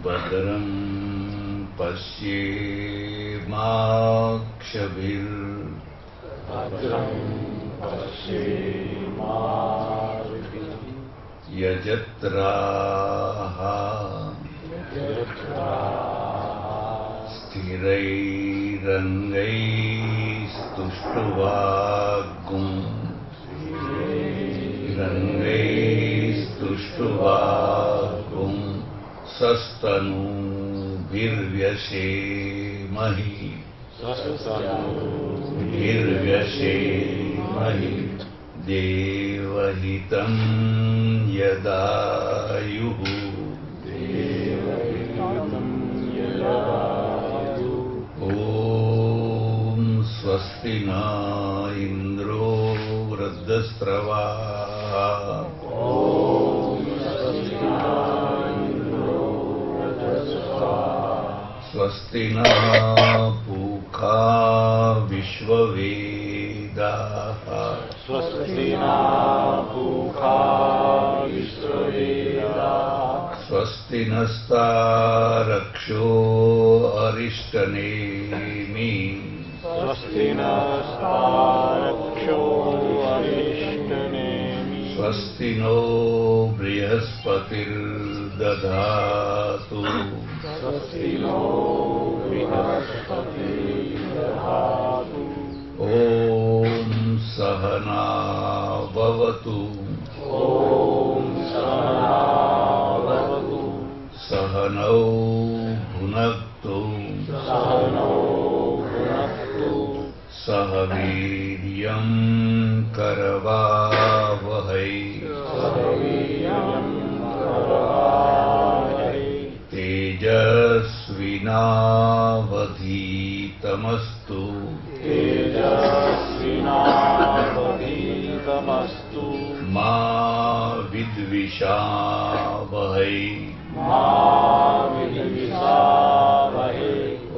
भद्रं पश्येमाक्षभिर्भद्रं यजत्राः स्थिरैरङ्गैस्तुष्टुवागुं सस्तनूभिर्व्यसेमहि देवहितं यदायुः ॐ स्वस्ति न इन्द्रो वृद्धस्रवाः स्वस्ति न पूषा विश्ववेदाः स्वस्ति नस्तारक्षो अरिष्टनेमि स्वस्ति नो बृहस्पतिर्दधातु ॐ सहना भवतु सहनौ भुनक्तु सह वीर्यं करवावहै तेजस्विनावधीतमस्तु मा विद्विषावहै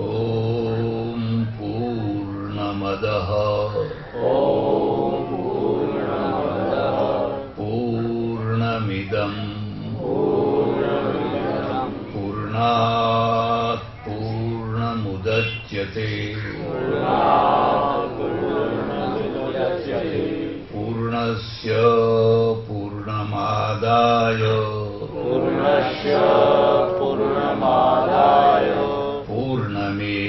ॐ पूर्णमदः पूर्णमिदं पूर्णात् पूर्णमुदच्यते पूर्णस्य पूर्णमादाय पूर्णमेवावशिष्यते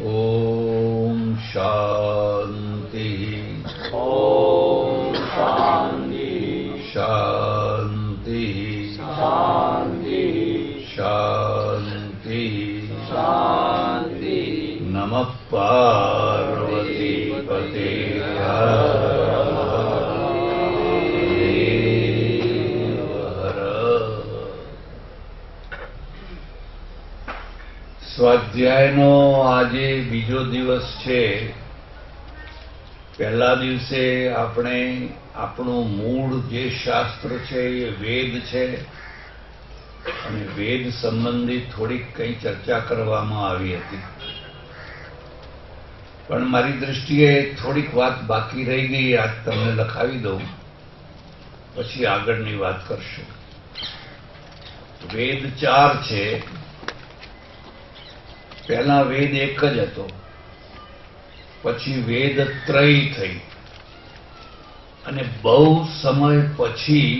ॐ शान्ति शान्ति शान्ति नमः पार्वतीपते સ્વાધ્યાયનો આજે બીજો દિવસ છે. પહેલા દિવસે આપણે આપણું મૂળ જે શાસ્ત્ર છે એ વેદ છે અને વેદ સંબંધિત થોડીક કંઈ ચર્ચા કરવામાં આવી હતી, પણ મારી દૃષ્ટિએ થોડીક વાત બાકી રહી ગઈ. આજ તમને લખાવી દઉં, પછી આગળની વાત કરશું. વેદ 4 છે. પહેલા વેદ એક જ હતો, પછી વેદ ત્રય થઈ અને બહુ સમય પછી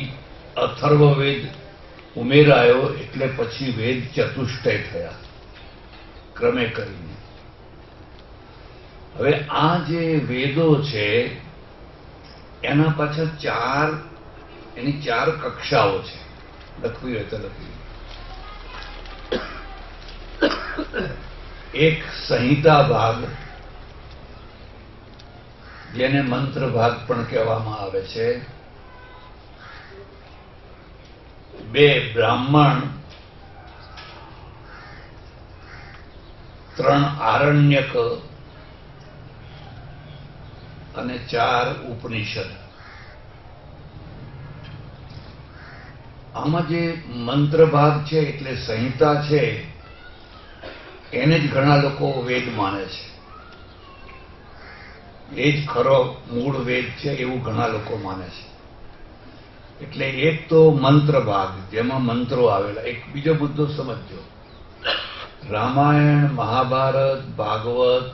અથર્વવેદ ઉમેરાયો, એટલે પછી વેદ ચતુષ્ટય થયા ક્રમે કરીને. હવે આ જે વેદો છે એના પાછળ એની 4 કક્ષાઓ છે. લખવી હોય તો લખવી. એક સંહિતા ભાગ, જેને મંત્ર ભાગ પણ કહેવામાં આવે છે. 2 બ્રાહ્મણ, 3 આરણ્યક અને 4 ઉપનિષદ. આમાં જે મંત્ર ભાગ છે એટલે સંહિતા છે એને જ ઘણા લોકો વેદ માને છે. એ જ ખરો મૂળ વેદ છે એવું ઘણા લોકો માને છે. એટલે એક તો મંત્ર ભાગ જેમાં મંત્રો આવેલા. એક બીજો મુદ્દો સમજજો. રામાયણ, મહાભારત, ભાગવત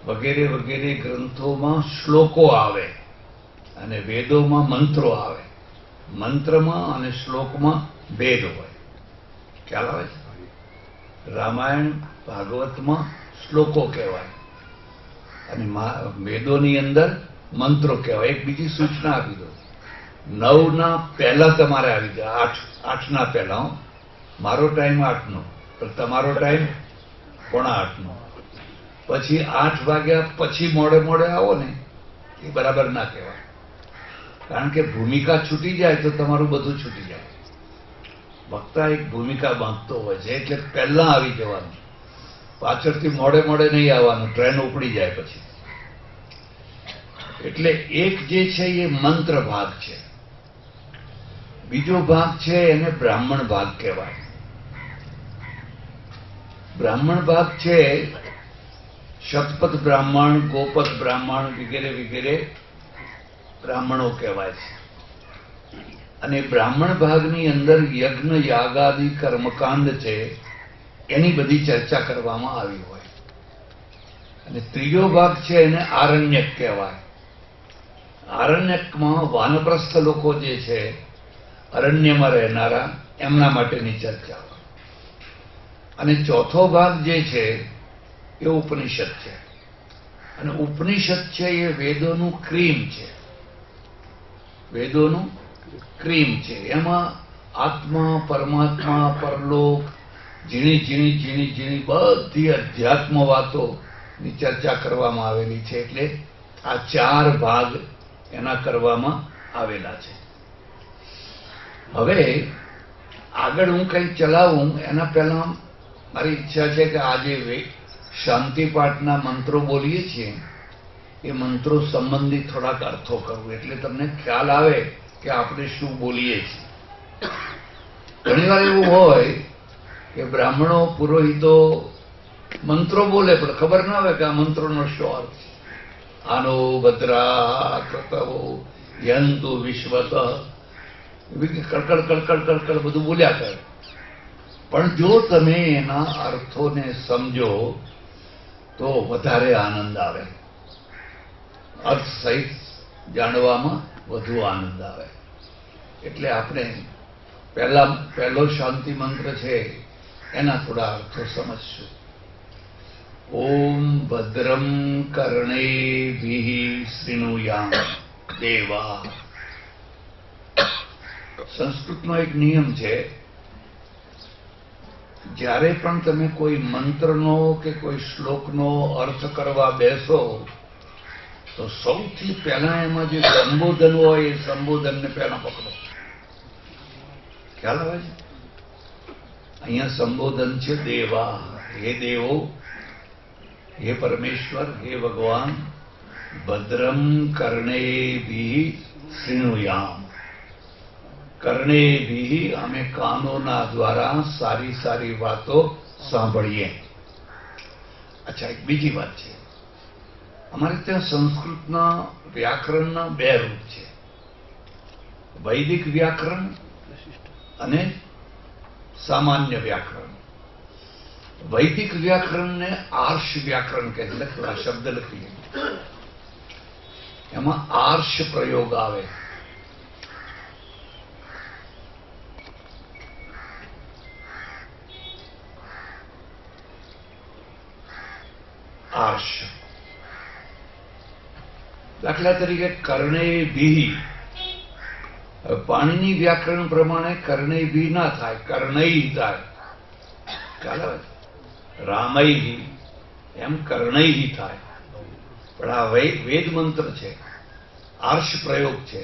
વગેરે વગેરે ગ્રંથોમાં શ્લોકો આવે અને વેદોમાં મંત્રો આવે. મંત્રમાં અને શ્લોકમાં ભેદ હોય. ખ્યાલ આવે છે? રામાયણ, ભાગવતમાં શ્લોકો કહેવાય અને વેદોની અંદર મંત્રો કહેવાય. એક બીજી સૂચના આપી દો. 9 પહેલા તમારે આવી જાય, 8 પહેલા. મારો ટાઈમ 8નો, પણ તમારો ટાઈમ 7:45નો. પછી 8 વાગ્યા પછી મોડે મોડે આવો ને એ બરાબર ના કહેવાય. કારણ કે ભૂમિકા છૂટી જાય તો તમારું બધું છૂટી જાય. વક્તા એક ભૂમિકા બાંધતો હોય છે એટલે પહેલા આવી જવાનું, પાછળથી મોડે મોડે નહીં આવવાનું, ટ્રેન ઉપડી જાય પછી. એટલે એક જે છે એ મંત્ર ભાગ છે. બીજો ભાગ છે એને બ્રાહ્મણ ભાગ કહેવાય. બ્રાહ્મણ ભાગ છે શતપથ બ્રાહ્મણ, ગોપથ બ્રાહ્મણ વગેરે વગેરે બ્રાહ્મણો કહેવાય છે. અને બ્રાહ્મણ ભાગની અંદર યજ્ઞ, યાગાદિ કર્મકાંડ છે એની બધી ચર્ચા કરવામાં આવી હોય. અને ત્રીજો ભાગ છે એને આરણ્યક કહેવાય. આરણ્યકમાં વાનપ્રસ્થ લોકો જે છે, અરણ્યમાં રહેનારા, એમના માટેની ચર્ચા. અને ચોથો ભાગ જે છે એ ઉપનિષદ છે. અને ઉપનિષદ છે એ વેદોનું ક્રીમ છે. વેદોનું ક્રીમ છે. એમાં આત્મા, પરમાત્મા, પરલોક, ઝીણી ઝીણી ઝીણી ઝીણી બધી અધ્યાત્મ વાતોની ચર્ચા કરવામાં આવેલી છે. એટલે આ 4 ભાગ એના કરવામાં આવેલા છે. હવે આગળ હું કંઈ ચલાવું એના પહેલા મારી ઈચ્છા છે કે આજે શાંતિપાઠના મંત્રો બોલીએ છીએ એ મંત્રો સંબંધિત થોડાક અર્થો કરું, એટલે તમને ખ્યાલ આવે કે આપણે શું બોલીએ છીએ. ઘણીવાર એવું હોય કે બ્રાહ્મણો, પુરોહિતો મંત્રો બોલે પણ ખબર ના હોય કે આ મંત્રોનો શું અર્થ છે. આનો ભદ્રા કૃતવો યંતુ વિશ્વત, કડકડ કડકડ કડકડ બધું બોલ્યા કરે. પણ જો તમે એના અર્થોને સમજો તો વધારે આનંદ આવે. અર્થ સહિત જાણવામાં વધુ આનંદ આવે. એટલે આપણે પહેલો શાંતિ મંત્ર છે એના થોડા અર્થો સમજશું. ઓમ ભદ્રમ કર્ણેભિઃ શૃણુયામ દેવા. સંસ્કૃતનો એક નિયમ છે, જ્યારે પણ તમે કોઈ મંત્રનો કે કોઈ શ્લોકનો અર્થ કરવા બેસો તો સૌથી પહેલા એમાં જે સંબોધન હોય એ સંબોધનને પહેલા પકડો. ખ્યાલ આવે છે? અહીંયા સંબોધન છે દેવા. હે દેવો, હે પરમેશ્વર, હે ભગવાન, ભદ્રમ કર્ણેભિઃ શૃણુયામ. કર્ણેભિઃ, અમે કાનોના દ્વારા સારી સારી વાતો સાંભળીએ. અચ્છા, એક બીજી વાત છે. અમારે ત્યાં સંસ્કૃતના વ્યાકરણના 2 રૂપ છે, વૈદિક વ્યાકરણ અને સામાન્ય વ્યાકરણ. વૈદિક વ્યાકરણને આર્ષ વ્યાકરણ કહે છે. આ શબ્દ લખીએ, એમાં આર્ષ પ્રયોગ આવે. આર્ષ. દાખલા તરીકે કર્ણેભિઃ, પાણીની વ્યાકરણ પ્રમાણે કર્ણેભિઃ ના થાય, કર્ણૈ થાય. ખ્યાલ આવે? રામૈઃ એમ કર્ણૈઃ થાય. પણ આ વેદ મંત્ર છે, આર્ષ પ્રયોગ છે,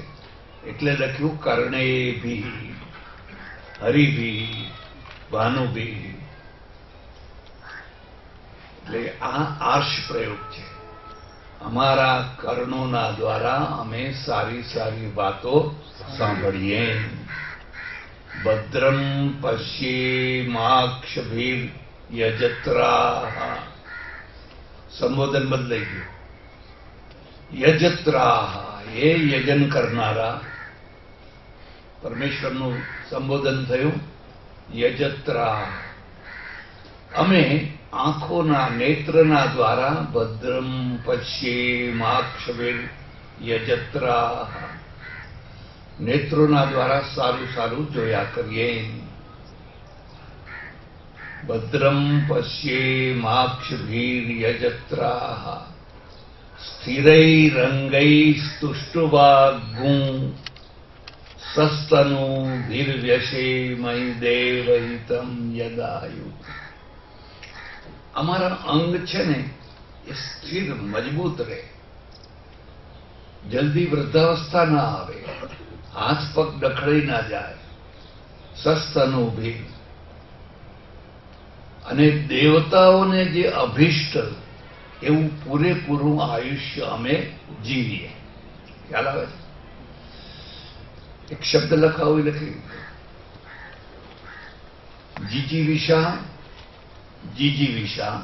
એટલે લખ્યું કર્ણેભિઃ, હરિભિઃ, ભાનુભિઃ. એટલે આ આર્ષ પ્રયોગ છે. અમારા કર્ણોના દ્વારા અમે સારી સારી વાતો સાંભળીએ. ભદ્રમ પશ્યેમાક્ષભિર્યજત્રાઃ. સંબોધન બદલાઈ ગયું. યજત્રાહ, એ યજન કરનારા. પરમેશ્વરનું સંબોધન થયું યજત્રાહ. અમે આંખોના નેત્રના દ્વારા ભદ્રમ પશ્યેમાક્ષભિર યજત્રાહ, નેત્રોના દ્વારા સારું સારું જોયા કરીએ. ભદ્રમ પશ્યેમાક્ષભિર યજત્રાહ સ્થિરૈરંગૈસ્તુષ્ટુવાગ્ગું સસ્તનૂભિર્વ્યસેમહિ દેવહિતં યદાયુ. અમારા અંગ છે ને એ સ્થિર મજબૂત રહે, જલ્દી વૃદ્ધાવસ્થા ના આવે, હાથ પગ ડખડાઈ ના જાય. સસ્તનૂભિર, અને દેવતાઓને જે અભિષ્ટ એવું પૂરેપૂરું આયુષ્ય અમે જીવીએ. ખ્યાલ આવે છે? એક શબ્દ લખાવો લખી જીજીવિષા, જીજીવિષા,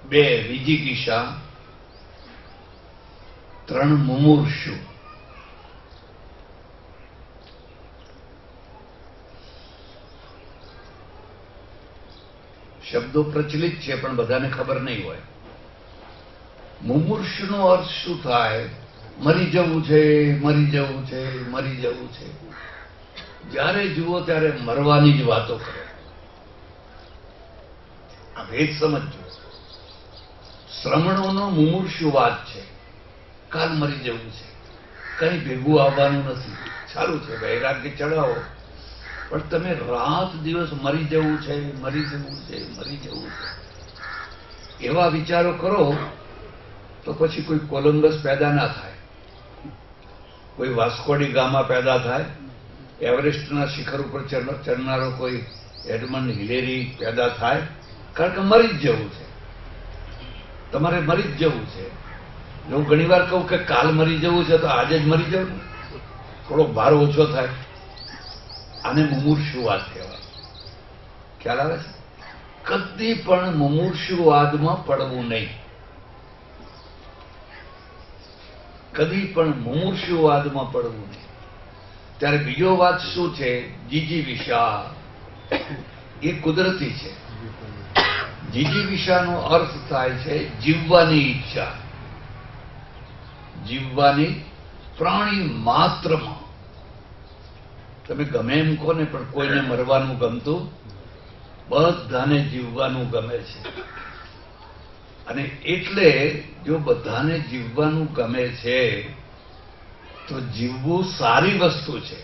2 વિજિગીષા, 3 મુમૂર્ષુ. શબ્દો પ્રચલિત છે પણ બધાને ખબર નહીં હોય. મુમૂર્ષુનો અર્થ શું થાય? મરી જવું છે, મરી જવું છે, મરી જવું છે. જ્યારે જુઓ ત્યારે મરવાની જ વાતો કરે. આ ભેદ સમજો. શ્રમણોનો મુમૂર્ષુવાદ છે, કાલ મરી જવું છે, કઈ ભેગું આવવાનું નથી. સારું છે, વૈરાગ્ય ચડાવો, પણ તમે રાત દિવસ મરી જવું છે, મરી જવું છે, મરી જવું છે, એવા વિચારો કરો તો પછી કોઈ કોલંબસ પેદા ના થાય, કોઈ વાસ્કોડી ગામા પેદા થાય, એવરેસ્ટના શિખર ઉપર ચડનારો કોઈ એડમંડ હિલેરી પેદા થાય. કારણ કે મરી જ જવું છે, તમારે મરી જ જવું છે. હું ઘણી વાર કહું કે કાલ મરી જવું છે તો આજે જ મરી જવું, થોડો ભાર ઓછો થાય. આને મુમૂર્ષુવાદ કહેવાય. ખ્યાલ આવે છે? કદી પણ મુમૂર્ષુવાદમાં પડવું નહીં. કદી પણ મુમૂર્ષુવાદમાં પડવું નહીં. ત્યારે બીજો વાત શું છે? જીજીવિષા. એ કુદરતી છે. જીજીવિષાનો અર્થ થાય છે જીવવાની ઈચ્છા. જીવવાની, પ્રાણી માત્રમાં. તમે ગમે એમ કહો ને, પણ કોઈને મરવાનું ગમતું, બધાને જીવવાનું ગમે છે. અને એટલે જો બધાને જીવવાનું ગમે છે તો જીવવું સારી વસ્તુ છે.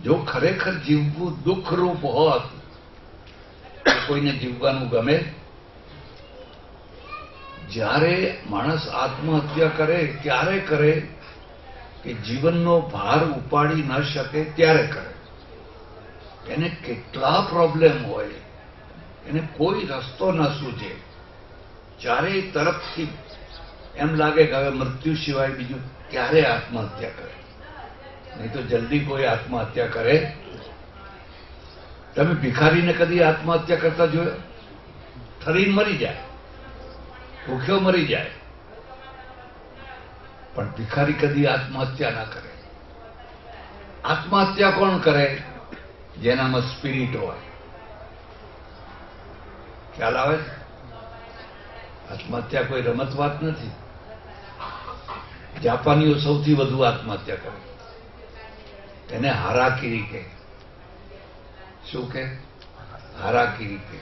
જો ખરેખર જીવવું દુઃખરૂપ હોત તો કોઈને જીવવાનું ગમે? જ્યારે માણસ આત્મહત્યા કરે ત્યારે કરે કે જીવનનો ભાર ઉપાડી ન શકે ત્યારે કરે. એને કેટલા પ્રોબ્લેમ હોય, એને કોઈ રસ્તો ન સૂઝે, ચારેય તરફથી એમ લાગે કે હવે મૃત્યુ સિવાય બીજું ક્યારે આત્મહત્યા કરે. નહીં તો જલ્દી કોઈ આત્મહત્યા કરે. તમે ભિખારીને કદી આત્મહત્યા કરતા જોયો? ઠરીને મરી જાય, ભૂખ્યો મરી જાય, પણ ભિખારી કદી આત્મહત્યા ના કરે. આત્મહત્યા કોણ કરે? જેનામાં સ્પિરિટ હોય. ખ્યાલ આવે? આત્મહત્યા કોઈ રમત વાત નથી. જાપાનીઓ સૌથી વધુ આત્મહત્યા કરે. એને હારાકીરી કહે. શું કે? હારાકીરી કહે.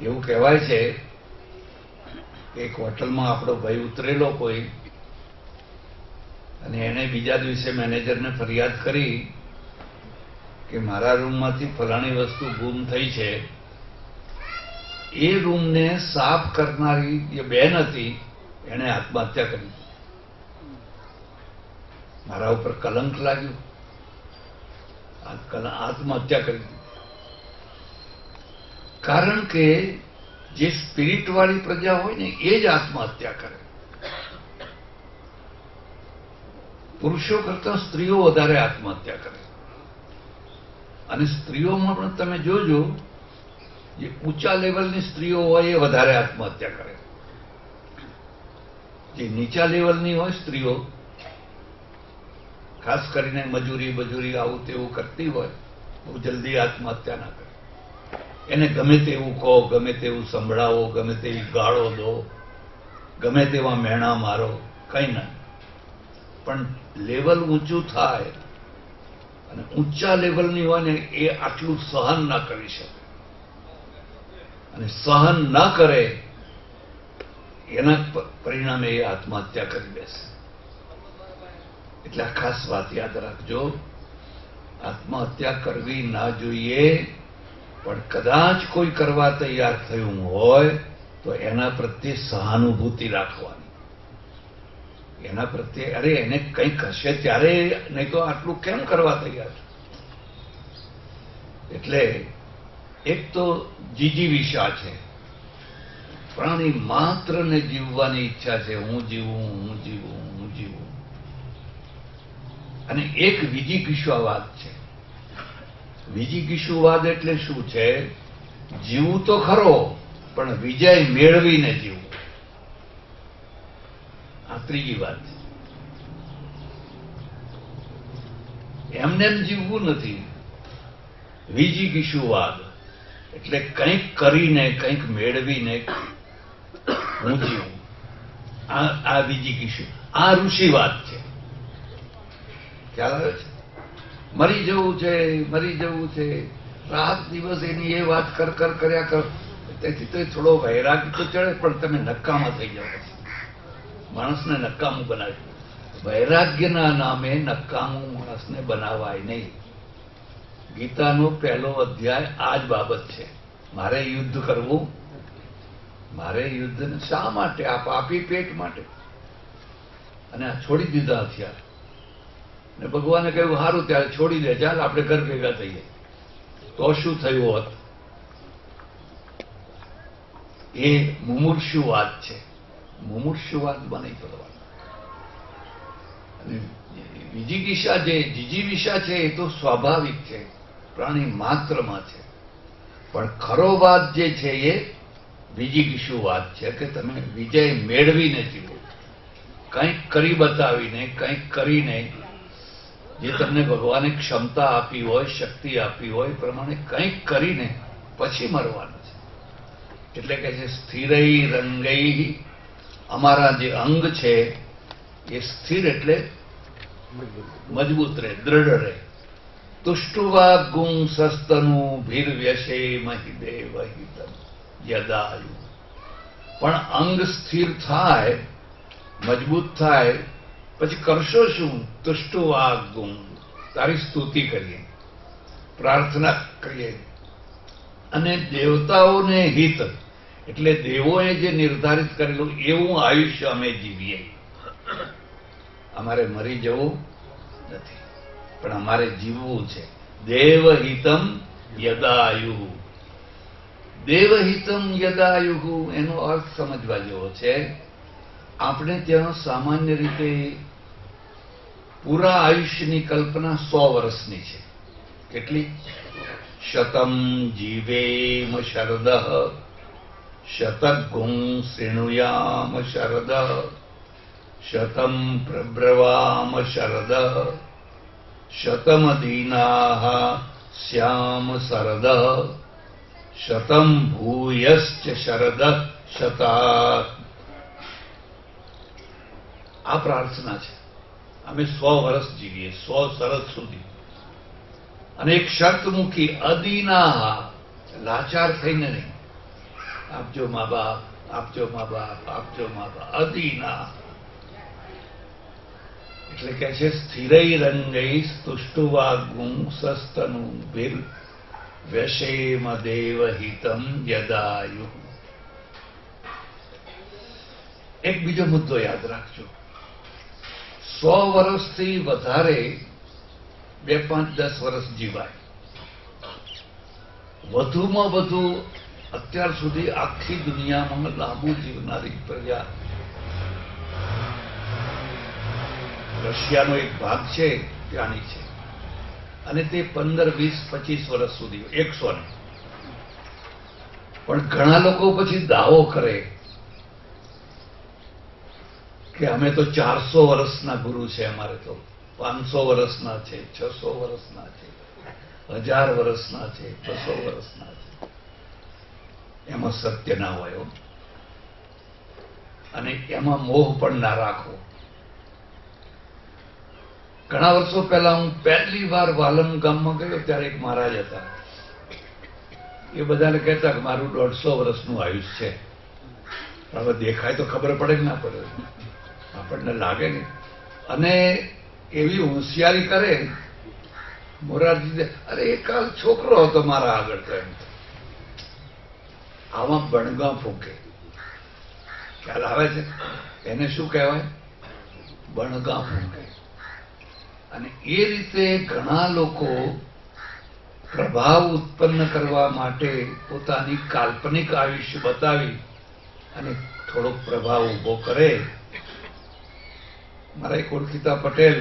એવું કહેવાય છે એક હોટલમાં આપણો ભાઈ ઉતરેલો કોઈ, અને એને બીજા દિવસે મેનેજરને ફરિયાદ કરી કે મારા રૂમમાંથી ફલાણી વસ્તુ ગુમ થઈ છે. એ રૂમને સાફ કરનારી જે બેન હતી એને આત્મહત્યા કરી. મારા ઉપર કલંક લાગ્યું, આત્મહત્યા કરી. કારણ કે જે સ્પિરિટ વાળી પ્રજા હોય ને એ જ આત્મહત્યા કરે. પુરુષો કરતા સ્ત્રીઓ વધારે આત્મહત્યા કરે. અને સ્ત્રીઓમાં પણ તમે જોજો, જે ઊંચા લેવલની સ્ત્રીઓ હોય એ વધારે આત્મહત્યા કરે. જે નીચા લેવલની હોય સ્ત્રીઓ, ખાસ કરીને મજૂરી આવું તેવું કરતી હોય, બહુ જલ્દી આત્મહત્યા ના કરે. એને ગમે તેવું કહો, ગમે તેવું સંભળાવો, ગમે તેવી ગાળો દો, ગમે તેવા મેણા મારો, કઈ ના. પણ લેવલ ઊંચું થાય અને ઊંચા લેવલની હોય ને એ આટલું સહન ના કરી શકે, અને સહન ના કરે એના પરિણામે એ આત્મહત્યા કરી બેસે. એટલે આ ખાસ વાત યાદ રાખજો, આત્મહત્યા કરવી ના જોઈએ, પણ કદાચ કોઈ કરવા તૈયાર થયું હોય તો એના પ્રત્યે સહાનુભૂતિ રાખવાની. એના પ્રત્યે અરે એને કંઈક હશે ત્યારે, નહીં તો આટલું કેમ કરવા તૈયાર. એટલે એક તો જીજીવિષા છે, પ્રાણી માત્ર ને જીવવાની ઈચ્છા છે, હું જીવું. અને એક વિજિગીષાવાદ છે. વિજિગીષુવાદ એટલે શું છે? જીવવું તો ખરો, પણ વિજય મેળવીને જીવવું. આ ત્રીજી વાત છે. એમને જીવવું નથી. વિજિગીષુવાદ એટલે કંઈક કરીને, કંઈક મેળવીને હું જીવું. આ વિજિગીષુ, આ ઋષિવાદ છે. ખ્યાલ આવે છે? મરી જવું છે, રાત દિવસ એની એ વાત કર્યા કર. તેથી તો થોડો વૈરાગ તો ચડે, પણ તમે નકામા થઈ જાઓ. માણસને નકામું બનાવે. વૈરાગ્યના નામે નકામું માણસને બનાવાય નહીં. ગીતાનો પહેલો અધ્યાય આ જ બાબત છે. મારે યુદ્ધ કરવું, મારે યુદ્ધ શા માટે? આ પાપી પેટ માટે. અને આ છોડી દીધા હથિયાર ને ભગવાને કહ્યું સારું ત્યારે છોડી દે, ચાલ આપણે ઘર ભેગા થઈએ. તો શું થયું હોત? એ મુમૂર્ષુવાદ છે. મુમૂર્ષુવાદમાં નહીં પડવાનું. અને જીજીવિષા છે એ તો સ્વાભાવિક છે, પ્રાણી માત્રમાં છે. પણ ખરો વાત જે છે એ વિજિગીષુવાદ છે, કે તમે વિજય મેળવીને જીવો. કંઈક કરી બતાવીને, કંઈક કરીને, જે તમને ભગવાને ક્ષમતા આપી હોય, શક્તિ આપી હોય, એ પ્રમાણે કંઈક કરીને પછી મરવાનું છે. એટલે કે છે સ્થિરૈ રંગૈ. અમારા જે અંગ છે એ સ્થિર એટલે મજબૂત રહે, દ્રઢ રહે. તુષ્ટુવા ગું સસ્તનું ભીર્વ્યશે મહિદેવ હિતમ યદાયુ. પણ અંગ સ્થિર થાય, મજબૂત થાય, પછી કરશો શું? તુષ્ટુવા ગું, તારી સ્તુતિ કરીએ, પ્રાર્થના કરીએ. અને દેવતાઓને હિત એટલે દેવોએ જે નિર્ધારિત કરેલું એવું આયુષ્ય અમે જીવીએ. અમારે મરી જવું નથી, પણ અમારે જીવવું છે. દેવહિતમ યદાયુ. દેવહિતમ યદાયુ એનો અર્થ સમજવા જેવો છે. આપણે ત્યાં સામાન્ય રીતે પૂરા આયુષ્યની કલ્પના 100 વર્ષની છે. કેટલી? શતમ જીવેમ શરદ, શતગું શૃણુયામ શરદ, શતમ પ્રબ્રવામ શરદ, શતમ દીનાઃ સ્યામ શરદ, શતમ ભૂયશ્ચ શરદ શતાત્. આ પ્રાર્થના છે. અમે 100 વર્ષ જીવીએ, 100 શરદ સુધી. અને એક શર્ત મૂકી, અદીના, લાચાર થઈને નહીં. આપજો મા બાપ, આપજો મા બાપ, આપજો મા બાપ. અદીના એટલે કે છે સ્થિરૈ રંગૈ તુષ્ટુવા ગું સસ્તનું ભીર વ્યશેમ દેવહિતમ યદાયુ. એક બીજો મુદ્દો યાદ રાખજો. 100 વર્ષથી વધારે 2, 5, 10 વર્ષ જીવાય. વધુમાં વધુ અત્યાર સુધી આખી દુનિયામાં લાંબુ જીવનારી પ્રજા રશિયાનો એક ભાગ છે, ત્યાંની છે. અને તે 15, 20, 25 વર્ષ સુધી 100 ને. પણ ઘણા લોકો પછી દાવો કરે કે અમે તો 400 વર્ષના ગુરુ છે, અમારે તો 500 વર્ષના છે, 600 વર્ષના છે, 1000 વર્ષના છે, 200 વર્ષના છે. એમાં સત્ય ના હોય અને એમાં મોહ પણ ના રાખો. ઘણા વર્ષો પહેલા હું પહેલી વાર વાલમ ગામમાં ગયો ત્યારે એક મહારાજ હતા. એ બધાને કહેતા કે મારું 150 વર્ષનું આયુષ છે. હવે દેખાય તો ખબર પડે કે ના પડે, આપણને લાગે ને. અને એવી હોશિયારી કરે મોરારજી, અરે એકાદ છોકરો હતો મારા આગળ, તો એમ આમાં બણગા ફૂંકે. ખ્યાલ આવે છે? એને શું કહેવાય? બણગા ફૂંકે. અને એ રીતે ઘણા લોકો પ્રભાવ ઉત્પન્ન કરવા માટે પોતાની કાલ્પનિક આયુષ્ય બતાવી અને થોડોક પ્રભાવ ઉભો કરે. મારા એક ઓળખીતા પટેલ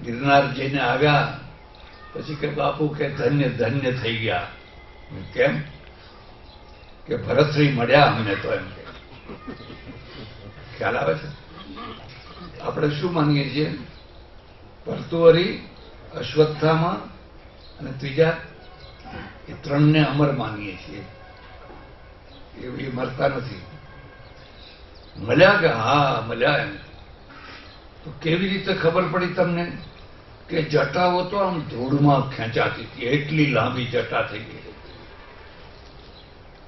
ગિરનાર જઈને આવ્યા પછી કે બાપુ કે ધન્ય ધન્ય થઈ ગયા. કેમ? કે ભરતશ્રી મળ્યા અમને તો, એમ કે. ખ્યાલ આવે છે? આપણે શું માનીએ છીએ? ભર્તુહરી, અશ્વત્થામા અને ત્રીજા એ 3ને અમર માનીએ છીએ. એ મરતા નથી. મળ્યા કે હા મળ્યા. એમ તો કેવી રીતે ખબર પડી તમને? કે જટાઓ તો આમ ધૂળમાં ખેંચાતી હતી, એટલી લાંબી જટા થઈ ગઈ.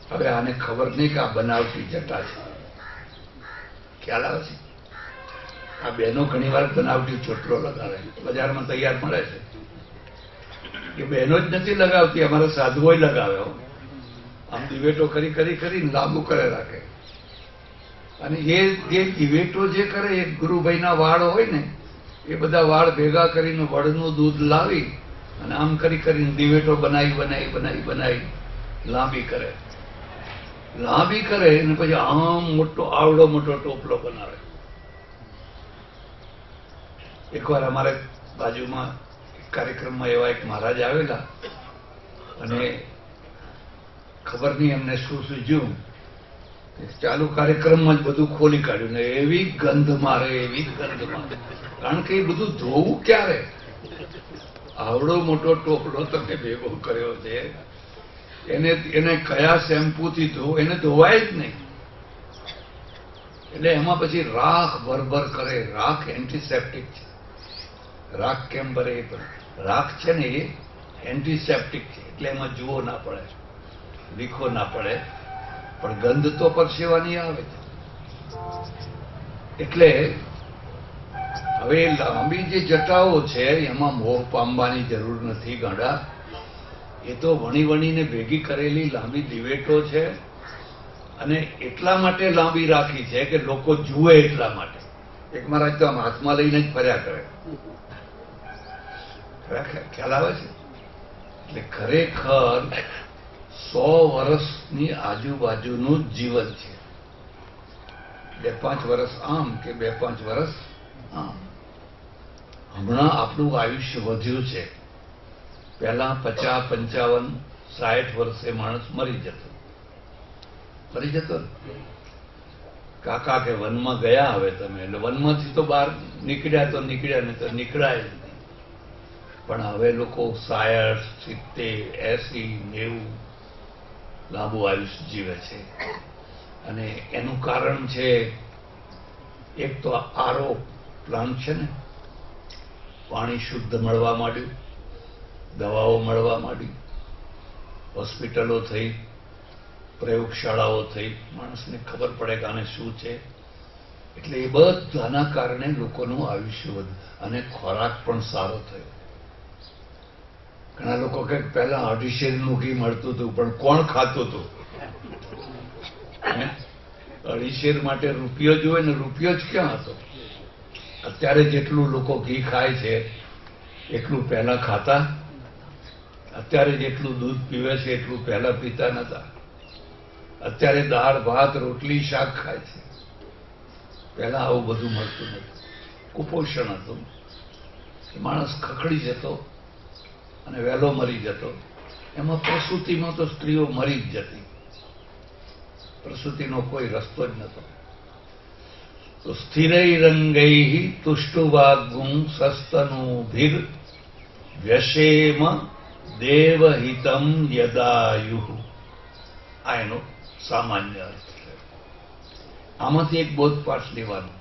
હવે આને ખબર નહીં કે આ બનાવટી જટા છે. ખ્યાલ આવે છે? આ બહેનો ઘણી વાર બનાવટી ચોટલો લગાવે, બજારમાં તૈયાર મળે છે. એ બહેનો જ નથી લગાવતી, અમારા સાધુઓ લગાવે. આમ દિવેટો કરી કરી કરીને લાંબુ કરે રાખે. અને એ દિવેટો જે કરે એ ગુરુભાઈના વાળ હોય ને, એ બધા વાળ ભેગા કરીને વડનું દૂધ લાવી અને આમ કરી કરીને દિવેટો બનાવી લાંબી કરે. લાંબી કરે અને પછી આમ મોટો આવડો મોટો ટોપલો બનાવે. એકવાર અમારે બાજુમાં કાર્યક્રમમાં એવા એક મહારાજ આવેલા અને ખબર નહીં એમને શું સૂજ્યું, ચાલુ કાર્યક્રમમાં જ બધું ખોલી કાઢ્યું ને એવી ગંધ મારે, એવી ગંધ મારે. કારણ કે એ બધું ધોવું ક્યારે? આવડો મોટો ટોપલો તમે ભેગો કર્યો છે, એને કયા શેમ્પૂથી ધોવો? એને ધોવાય જ નહીં. એટલે એમાં પછી રાખ ભરભર કરે. રાખ એન્ટીસેપ્ટિક છે. રાખ કેમ ભરે? રાખ છે ને એ એન્ટીસેપ્ટિક છે, એટલે એમાં જુઓ ના પડે, લીખો ના પડે, પણ ગંધ તો પરસેવાની આવે છે. એટલે હવે લાંબી જે જટાઓ છે એમાં મોહ પામવાની જરૂર નથી ગાંડા. એ તો વણીને ભેગી કરેલી લાંબી દિવેટો છે અને એટલા માટે લાંબી રાખી છે કે લોકો જુએ એટલા માટે. એક મહારાજ તો આમ હાથમાં લઈને જ ફર્યા કરે. ખ્યાલ આવે છે? એટલે ખરેખર 100 વર્ષની આજુબાજુનું જ જીવન છે. 2-5 વર્ષ આમ કે 2-5 વર્ષ આમ. હમણાં આપણું આયુષ્ય વધ્યું છે. પહેલા 50, 55, 60 વર્ષે માણસ મરી જતો. કાકા કે વનમાં ગયા હવે તમે, એટલે વનમાંથી તો બહાર નીકળ્યા તો નીકળ્યા, નહીં તો નીકળાય જ નહીં. પણ હવે લોકો 60, 70, 80, 90 લાંબુ આયુષ્ય જીવે છે. અને એનું કારણ છે એક તો આરો પ્લાન્ટ છે ને, પાણી શુદ્ધ મળવા માંડ્યું, દવાઓ મળવા માંડી, હોસ્પિટલો થઈ, પ્રયોગશાળાઓ થઈ, માણસને ખબર પડે કે આને શું છે. એટલે એ બધાના કારણે લોકોનું આયુષ્ય વધ્યું અને ખોરાક પણ સારો થયો. ઘણા લોકો કહે પહેલા 2.5 શેરનું ઘી મળતું હતું, પણ કોણ ખાતું હતું? 2.5 શેર માટે રૂપિયો જોઈએ ને, રૂપિયો જ ક્યાં હતો? અત્યારે જેટલું લોકો ઘી ખાય છે એટલું પહેલા ખાતા? અત્યારે જેટલું દૂધ પીવે છે એટલું પહેલા પીતા નતા. અત્યારે દાળ ભાત રોટલી શાક ખાય છે, પહેલા આવું બધું મળતું નથી. કુપોષણ હતું, માણસ ખખડી જતો અને વહેલો મરી જતો. એમાં પ્રસૂતિમાં તો સ્ત્રીઓ મરી જ જતી, પ્રસૂતિનો કોઈ રસ્તો જ નતો. તો સ્થિરૈરંગૈ તુષ્ટુવાગ્ગું સસ્તનૂભિર વ્યશેમ દેવહિતમ યદાયુઃ. આ એનો સામાન્ય અર્થ છે. આમાંથી એક બોધપાઠ લેવાનો.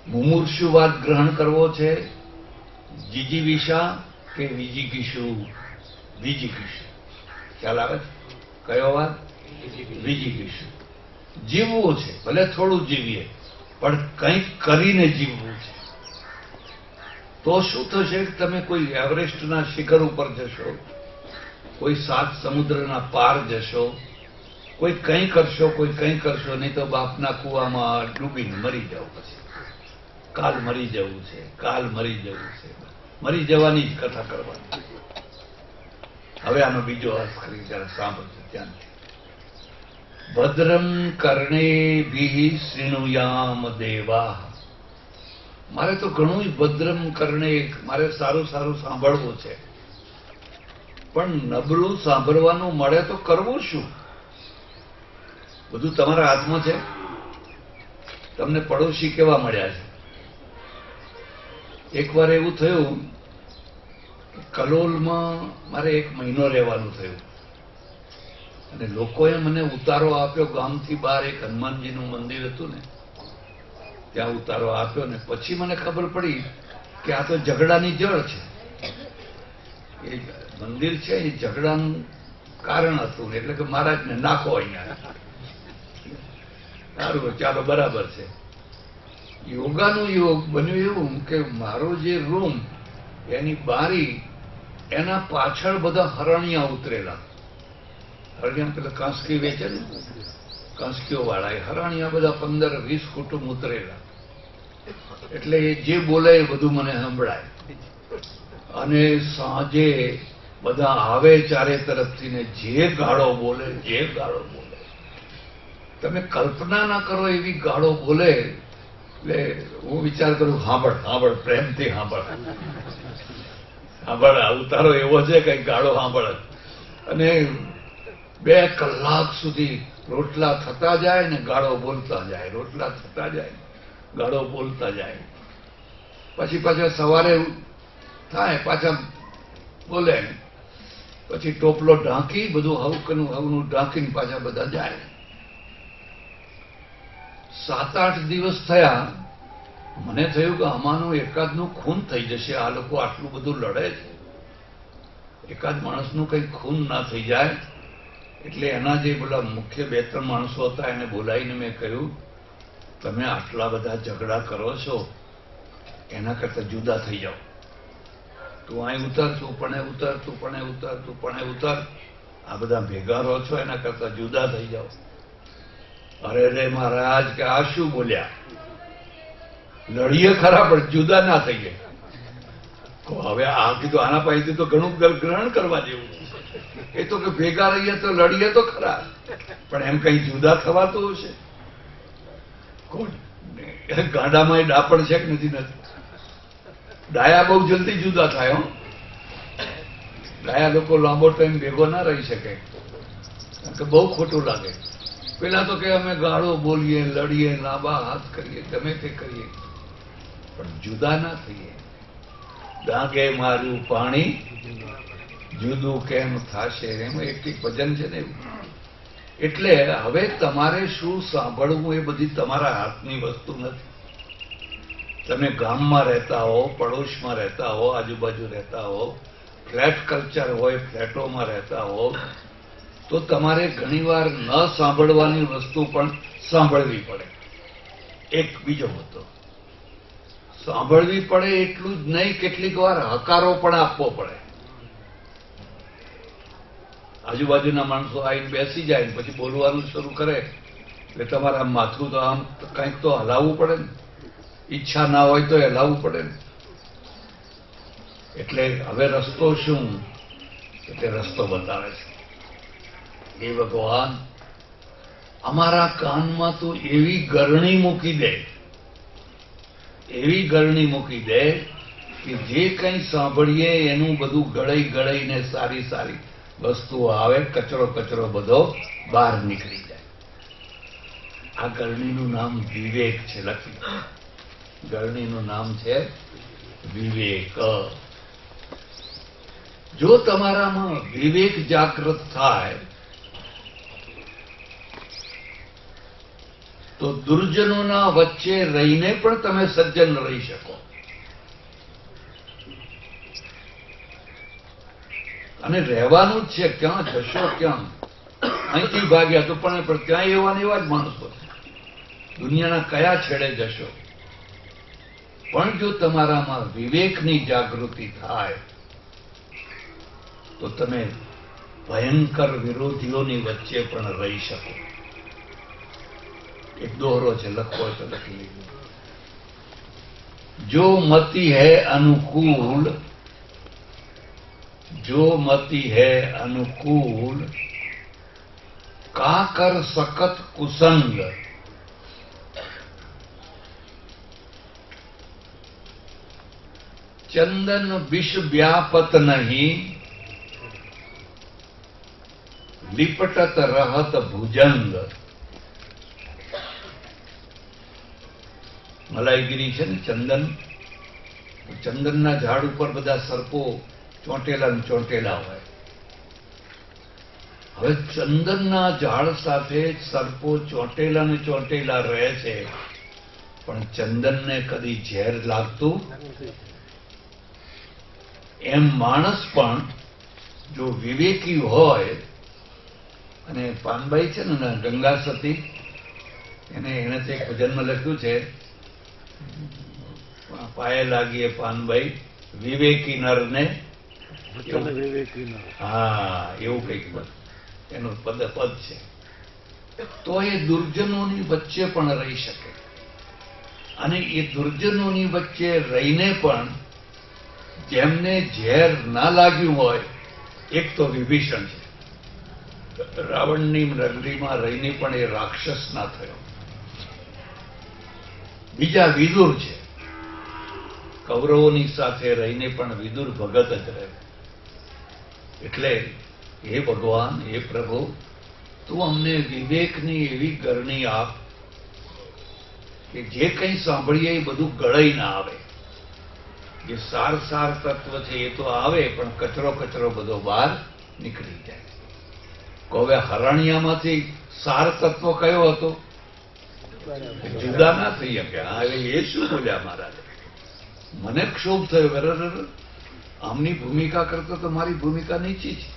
મુમૂર્ષુવાદ ગ્રહણ કરવો છે, જીજીવિષા કે વિજિગીષુ? વિજિગીષુ. ખ્યાલ આવે છે? કયો વાત? વિજિગીષુ. જીવવું છે, ભલે થોડું જીવીએ પણ કંઈક કરીને જીવવું છે. તો શું થશે કે તમે કોઈ એવરેસ્ટના શિખર ઉપર જશો, કોઈ 7 સમુદ્રના પાર જશો, કોઈ કંઈ કરશો, કોઈ કંઈ કરશો, નહીં તો બાપના કૂવામાં ડૂબીને મરી જાવ. પછી કાલ મરી જવું છે, કાલ મરી જવું છે, મરી જવાની જ કથા કરવાની. હવે આનો બીજો અર્થ કરી જરા સાંભળજો ધ્યાનથી. ભદ્રમ કર્ણેભિઃ શૃણુયામ દેવાઃ. મારે તો ઘણું ભદ્રમ કર્ણે, મારે સારું સારું સાંભળવું છે, પણ નબળું સાંભળવાનું મળે તો કરવું શું? બધું તમારા હાથમાં છે. તમને પડોશી કેવા મળ્યા છે? એકવાર એવું થયું, કલોલમાં મારે 1 મહિનો રહેવાનું થયું અને લોકોએ મને ઉતારો આપ્યો. ગામથી બહાર એક હનુમાનજીનું મંદિર હતું ને, ત્યાં ઉતારો આપ્યો ને પછી મને ખબર પડી કે આ તો ઝઘડાની જળ છે. એ મંદિર છે એ ઝઘડાનું કારણ હતું, એટલે કે મહારાજને નાખો અહીંયા. સારું, ચાલો બરાબર છે. યોગાનું યોગ બન્યું એવું કે મારો જે રૂમ, એની બારી, એના પાછળ બધા હરણિયા ઉતરેલા. હરણિયા પેલા કાંસકી વેચે ને, કાંસકીઓ વાળા, એ હરણિયા બધા 15-20 કુટુંબ ઉતરેલા. એટલે એ જે બોલે એ બધું મને સંભળાય. અને સાંજે બધા આવે ચારે તરફથી ને જે ગાળો બોલે, જે ગાળો બોલે, તમે કલ્પના ના કરો એવી ગાળો બોલે. એટલે હું વિચાર કરું, સાંભળ સાંભળ, પ્રેમથી સાંભળ, સાંભળ, આ ઉતારો એવો છે કઈ ગાળો સાંભળ. અને 2 કલાક સુધી રોટલા થતા જાય ને ગાળો બોલતા જાય, રોટલા થતા જાય, ગાળો બોલતા જાય. પછી પાછા સવારે થાય, પાછા બોલે, પછી ટોપલો ઢાંકી બધું હવનું ઢાંકીને પાછા બધા જાય. 7-8 દિવસ થયા. મને થયું કે આમાંનું એકાદનું ખૂન થઈ જશે. આ લોકો આટલું બધું લડે છે, એકાદ માણસનું કંઈ ખૂન ના થઈ જાય. એટલે એના જે બોલા મુખ્ય 2-3 માણસો હતા એને બોલાવીને મેં કહ્યું, તમે આટલા બધા ઝઘડા કરો છો, એના કરતા જુદા થઈ જાઓ. તું અહીં ઉતર, તું પણ ઉતર, તું પણ ઉતર, તું પણ ઉતર. આ બધા ભેગા રહો છો, એના કરતા જુદા થઈ જાઓ. અરે રે મહારાજ, કે આ શું બોલ્યા? લડીએ ખરા પણ જુદા ના થઈએ. હવે આ કીધું, આના પાસેથી તો ઘણું ગ્રહણ કરવા જેવું. એ તો કે ભેગા રહીએ તો લડીએ તો ખરા, પણ એમ કઈ જુદા થવાતું હશે? કોણ ગાડામાં ડાપણ છે કે નથી? ડાયા બહુ જલ્દી જુદા થાય. હો, ડાયા લોકો લાંબો ટાઈમ ભેગો ના રહી શકે, કારણ કે બહુ ખોટું લાગે. પેલા તો કે અમે ગાળો બોલીએ, લડીએ, લાંબા હાથ કરીએ, ગમે તે કરીએ, પણ જુદા ના થઈએ. ડાંગે મારું પાણી જુદું કેમ થશે? એમ એક ભજન છે ને એવું. એટલે હવે તમારે શું સાંભળવું એ બધી તમારા હાથની વસ્તુ નથી. તમે ગામમાં રહેતા હો, પડોશમાં રહેતા હો, આજુબાજુ રહેતા હો, ફ્લેટ કલ્ચર હોય, ફ્લેટોમાં રહેતા હો, તો તમારે ઘણીવાર ન સાંભળવાની વસ્તુ પણ સાંભળવી પડે. એક બીજો હતો, સાંભળવી પડે એટલું જ નહીં, કેટલીક વાર હકારો પણ આપવો પડે. આજુબાજુના માણસો આવીને બેસી જાય ને પછી બોલવાનું શરૂ કરે એટલે તમારા માથું તો આમ કંઈક તો હલાવવું પડે ને. ઈચ્છા ના હોય તો હલાવવું પડે ને. એટલે હવે રસ્તો શું? એટલે રસ્તો બતાવે છે એ ભગવાન અમારા કાનમાં તો એવી ગરણી મૂકી દે, એવી ગરણી મૂકી દે કે જે કંઈ સાંભળીએ એનું બધું ગળાઈ ગળાઈને સારી સારી વસ્તુઓ આવે, કચરો કચરો બધો બહાર નીકળી જાય. આ ગરણીનું નામ વિવેક છે. લખી, ગરણીનું નામ છે વિવેક. જો તમારામાં વિવેક જાગૃત થાય તો દુર્જનોના વચ્ચે રહીને પણ તમે સજ્જન રહી શકો. અને રહેવાનું જ છે. ક્યાં જશો? ક્યાં? અહીંથી ભાગ્યા તો પણ ત્યાં એવા ને એવા જ માણસો છે. દુનિયાના કયા છેડે જશો? પણ જો તમારામાં વિવેકની જાગૃતિ થાય તો તમે ભયંકર વિરોધીઓની વચ્ચે પણ રહી શકો. એક દોહરો છે, લખવો હોય તો લખી લીધું. જો મતિ હૈ અનુકૂલ, जो मति है अनुकूल, का कर सकत कुसंग. चंदन विष व्यापत नहीं, लिपटत रहत भुजंग. મલાઈગીરી છે ને ચંદન, ચંદનના ઝાડ ઉપર બધા સર્પો ચોંટેલા ને ચોંટેલા હોય. હવે ચંદનના ઝાડ સાથે સર્પો ચોંટેલા ને ચોંટેલા રહે છે, પણ ચંદનને કદી ઝેર લાગતું. એમ માણસ પણ જો વિવેકી હોય, અને પાનબાઈ છે ને ગંગા સતી, એને તે એક ભજનમાં લખ્યું છે, પાયે લાગીએ પાનબાઈ વિવેકી નરને. હા, એવું કઈક એનું પદ છે. તો એ દુર્જનોની વચ્ચે પણ રહી શકે, અને એ દુર્જનોની વચ્ચે રહીને પણ જેમને ઝેર ના લાગ્યું હોય, એક તો વિભીષણ છે, રાવણની નગરીમાં રહીને પણ એ રાક્ષસ ના થયો. બીજા વિદુર છે, કૌરવોની સાથે રહીને પણ વિદુર ભગત જ રહ્યો. એટલે હે ભગવાન, હે પ્રભુ, તું અમને વિવેકની એવી ગરણી આપ કે જે કંઈ સાંભળીએ એ બધું ગળાઈ ના આવે. જે સાર સાર તત્વ છે એ તો આવે, પણ કચરો કચરો બધો બહાર નીકળી જાય. હવે હરાણિયામાંથી સાર તત્વ કયો હતો? જુદા ના થઈ શક્યા. હવે એ શું બોલ્યા મહારાજ? મને ક્ષોભ થયો. બરાબર, આમની ભૂમિકા કરતો તો મારી ભૂમિકા નીચી છે.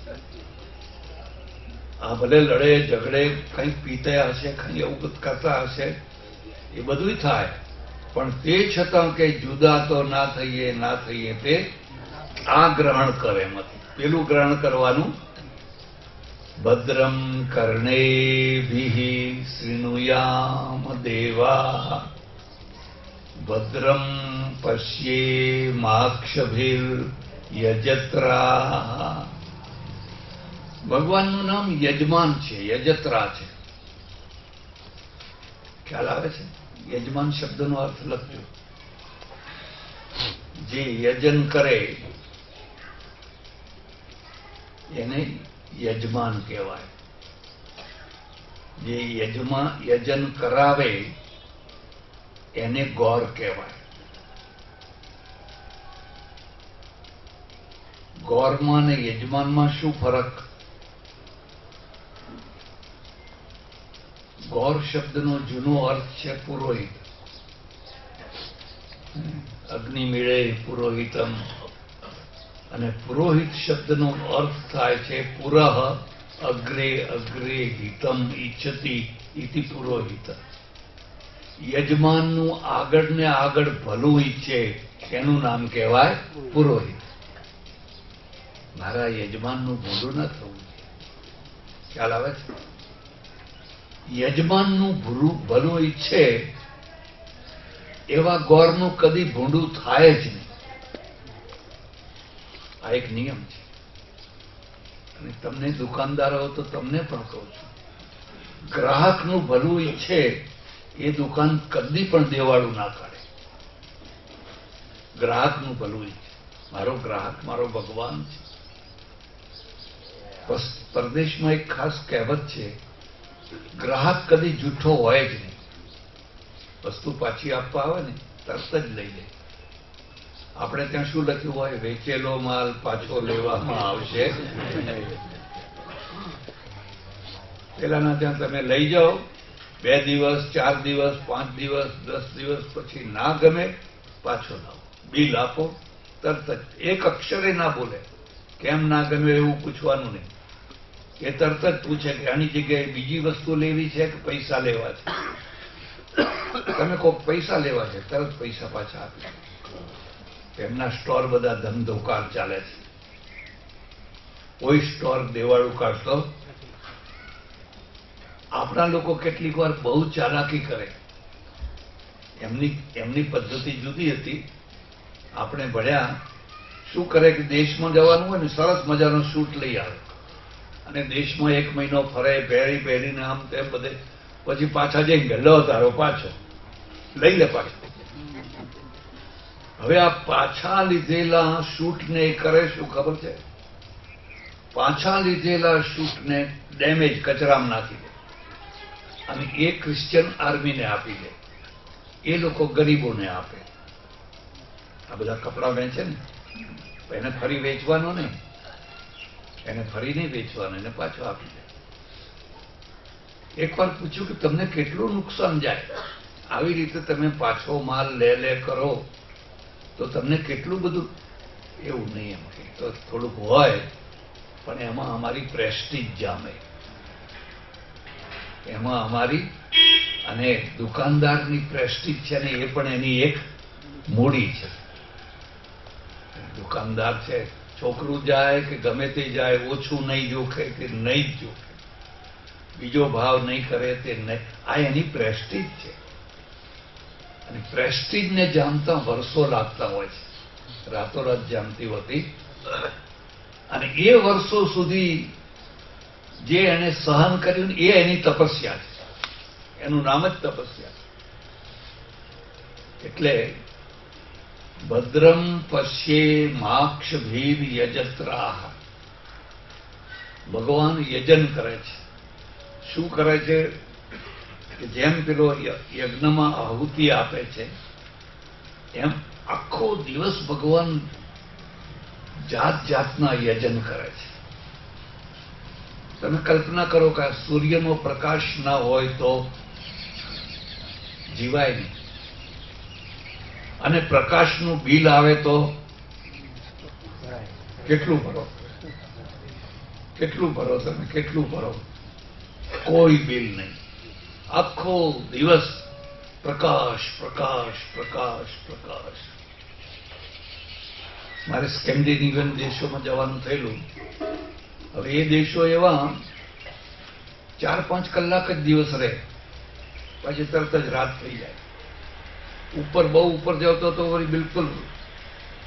આ ભલે લડે ઝઘડે, કંઈક પીતા હશે, કંઈ એવું બધું કરતા હશે, એ બધું થાય, પણ તે છતાં કે જુદા તો ના થઈએ, ના થઈએ, તે આ ગ્રહણ કરે એમાંથી પેલું ગ્રહણ કરવાનું. ભદ્રમ કર્ણેભિઃ શૃણુયામ દેવા, ભદ્રમ પશ્યેમાક્ષભિર્યજત્રા. ભગવાનનું નામ યજમાન છે, યજત્રા છે. ખ્યાલ આવે છે? યજમાન શબ્દનો અર્થ લખજો. જે યજન કરે એને યજમાન કહેવાય. જે યજન કરાવે એને ગોર કહેવાય. ગોરમાં ને યજમાનમાં શું ફરક? ગૌર શબ્દનો જૂનો અર્થ છે પુરોહિત. અગ્નિમીળે પુરોહિતમ, અને પુરોહિત શબ્દનો અર્થ થાય છે પુરઃ અગ્રે અગ્રે હિતમ ઈચ્છતિ ઇતિ પુરોહિત. યજમાનનું આગળ ને આગળ ભલું ઈચ્છે એનું નામ કહેવાય પુરોહિત. મારા યજમાનનું ભૂંડું ન થવું. ખ્યાલ આવે છે? યજમાનનું ભલું ઈચ્છે એવા ગોરનું કદી ભૂંડું થાય જ નહીં. આ એક નિયમ છે. અને તમને દુકાનદારો તો તમને પણ કહું છું, ગ્રાહકનું ભલું ઈચ્છે એ દુકાન કદી પણ દેવાળું ના કાઢે. ગ્રાહકનું ભલું ઈચ્છે. મારો ગ્રાહક મારો ભગવાન છે. પરદેશમાં એક ખાસ કહેવત છે, ગ્રાહક કદી જૂઠો હોય જ નહીં. વસ્તુ પાછી આપવા આવે ને તરત જ લઈ લે. આપણે ત્યાં શું લખ્યું હોય? વેચેલો માલ પાછો લેવામાં આવશે. પેલાના ત્યાં તમે લઈ જાઓ, 2 દિવસ 4 દિવસ 5 દિવસ 10 દિવસ પછી ના ગમે પાછો લાવો, બિલ આપો, તરત જ. એક અક્ષરે ના બોલે. કેમ ના ગમે એવું પૂછવાનું નહીં. એ તરત જ પૂછે કે આની જગ્યાએ બીજી વસ્તુ લેવી છે કે પૈસા લેવા છે? તમે કહો પૈસા લેવા છે, તરત પૈસા પાછા આપી. એમના સ્ટોર બધા ધંધોકાર ચાલે છે. કોઈ સ્ટોર દેવાળું કાઢતો. આપણા લોકો કેટલીક વાર બહુ ચાલાકી કરે. એમની પદ્ધતિ જુદી હતી. આપણે ભણ્યા, શું કરે કે દેશમાં જવાનું હોય ને સરસ મજાનો શૂટ લઈ આવે અને દેશમાં 1 મહિનો ફરે, પહેરીને આમ તેમ બધે, પછી પાછા જઈને કે લો તારો પાછો લઈ લે પાછો. હવે આ પાછા લીધેલા શૂટને કરે શું ખબર છે? પાછા લીધેલા શૂટને ડેમેજ કચરામાં નાખી દે અને એ ક્રિશ્ચિયન આર્મીને આપી દે. એ લોકો ગરીબોને આપે. આ બધા કપડાં વેચે ને, એને ફરી વેચવાનો નહીં, એને ફરી નહીં વેચવાનો, એને પાછો આપી દે. એક વાર પૂછ્યું કે તમને કેટલું નુકસાન જાય? આવી રીતે તમે પાછો માલ લે કરો તો તમને કેટલું બધું? એવું નહીં, એમ તો થોડુંક હોય પણ એમાં અમારી પ્રેસ્ટીજ જામે, એમાં અમારી અને દુકાનદારની પ્રેસ્ટીજ છે ને એ પણ એની એક મૂડી છે. દુકાનદાર છે, છોકરું જાય કે ગમે તે જાય, ઓછું નહીં જોખે કે નહીં જ જોખે, બીજો ભાવ નહીં કરે તે નહીં, આ એની પ્રેસ્ટીજ છે. અને પ્રેસ્ટીજને જામતા વર્ષો લાગતા હોય છે, રાતોરાત જામતી હોતી. અને એ વર્ષો સુધી જે એને સહન કર્યું એ એની તપસ્યા છે. એનું નામ જ તપસ્યા છે. એટલે ભદ્રમ પશ્યે માક્ષભીર યજત્રાહ. ભગવાન યજન કરે છે. શું કરે છે? કે જેમ પેલો યજ્ઞમાં આહુતિ આપે છે એમ આખો દિવસ ભગવાન જાત જાતના યજન કરે છે. તમે કલ્પના કરો કે સૂર્યનો પ્રકાશ ના હોય તો જીવાય નહીં, અને પ્રકાશનું બિલ આવે તો કેટલું ભરો? તમે કેટલું ભરો? કોઈ બિલ નહીં. આખો દિવસ પ્રકાશ પ્રકાશ પ્રકાશ પ્રકાશ. મારે સ્કેન્ડિનેવિયન દેશોમાં જવાનું થયેલું. હવે એ દેશો એવા 4-5 કલાક જ દિવસ રહે, પછી તરત જ રાત થઈ જાય. ઉપર બહુ ઉપર જતો તો વળી બિલકુલ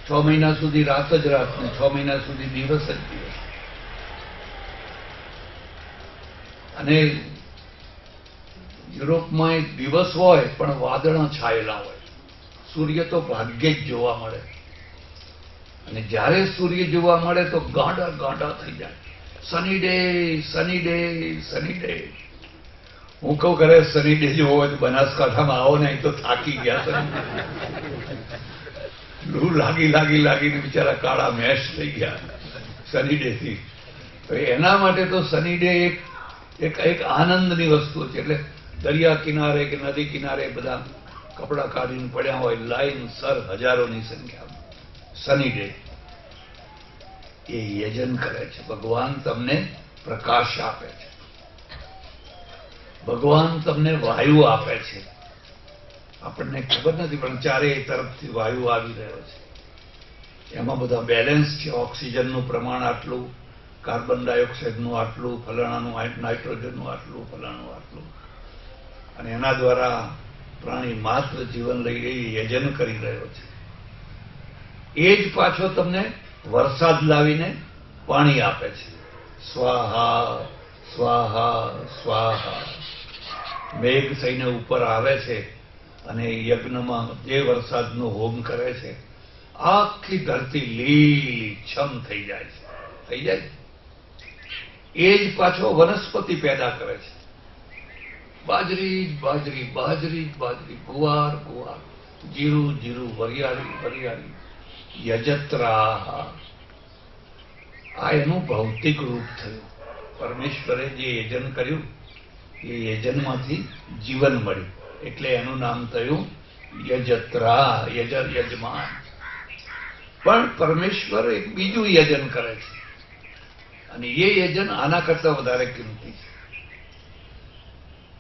6 મહિના સુધી રાત જ રાત ને 6 મહિના સુધી દિવસ જ દિવસ. અને યુરોપમાં દિવસ હોય પણ વાદળા છાયેલા હોય. સૂર્ય તો ભાગ્યે જ જોવા મળે, અને જ્યારે સૂર્ય જોવા મળે તો ગાંડા ગાંડા થઈ જાય. Sunny day, Sunny day, Sunny day. હું કહું ઘરે સની ડે જોવો હોય તો બનાસકાંઠામાં આવો ને, તો થાકી ગયા. લૂ લાગીને બિચારા કાળા મેશ થઈ ગયા સની ડે થી. એના માટે તો સની ડે એક આનંદની વસ્તુ છે. એટલે દરિયા કિનારે કે નદી કિનારે બધા કપડા કાઢીને પડ્યા હોય લાઈન સર, હજારોની સંખ્યામાં. સની ડે એ યજન કરે છે. ભગવાન તમને પ્રકાશ આપે છે, ભગવાન તમને વાયુ આપે છે. આપણને ખબર નથી પણ ચારેય તરફથી વાયુ આવી રહ્યો છે. એમાં બધા બેલેન્સ છે. ઓક્સિજનનું પ્રમાણ આટલું, કાર્બન ડાયોક્સાઇડનું આટલું, ફલાણાનું નાઇટ્રોજનનું આટલું, ફલાણું આટલું. અને એના દ્વારા પ્રાણી માત્ર જીવન લઈ રહી યજન કરી રહ્યો છે. એ જ પાછો તમને વરસાદ લાવીને પાણી આપે છે. સ્વાહા સ્વાહા સ્વાહા. મેઘ થઈને ઉપર આવે છે અને યજ્ઞમાં જે વરસાદનો હોમ કરે છે, આખી ધરતી લીલીછમ થઈ જાય છે. થઈ જાય. એ જ પાછો વનસ્પતિ પેદા કરે છે. બાજરી જ બાજરી, બાજરી જ બાજરી, ગુવાર ગુવાર, જીરું જીરું, વરિયાળી વરિયાળી, યજત્રા. આ એનું ભૌતિક રૂપ થયું. પરમેશ્વરે જે યજન કર્યું એ યજનમાંથી જીવન મળ્યું એટલે એનું નામ થયું યજત્રા, યજમાન. પણ પરમેશ્વર એક બીજું યજન કરે છે અને એ યજન આના કરતા વધારે કિંમતી છે.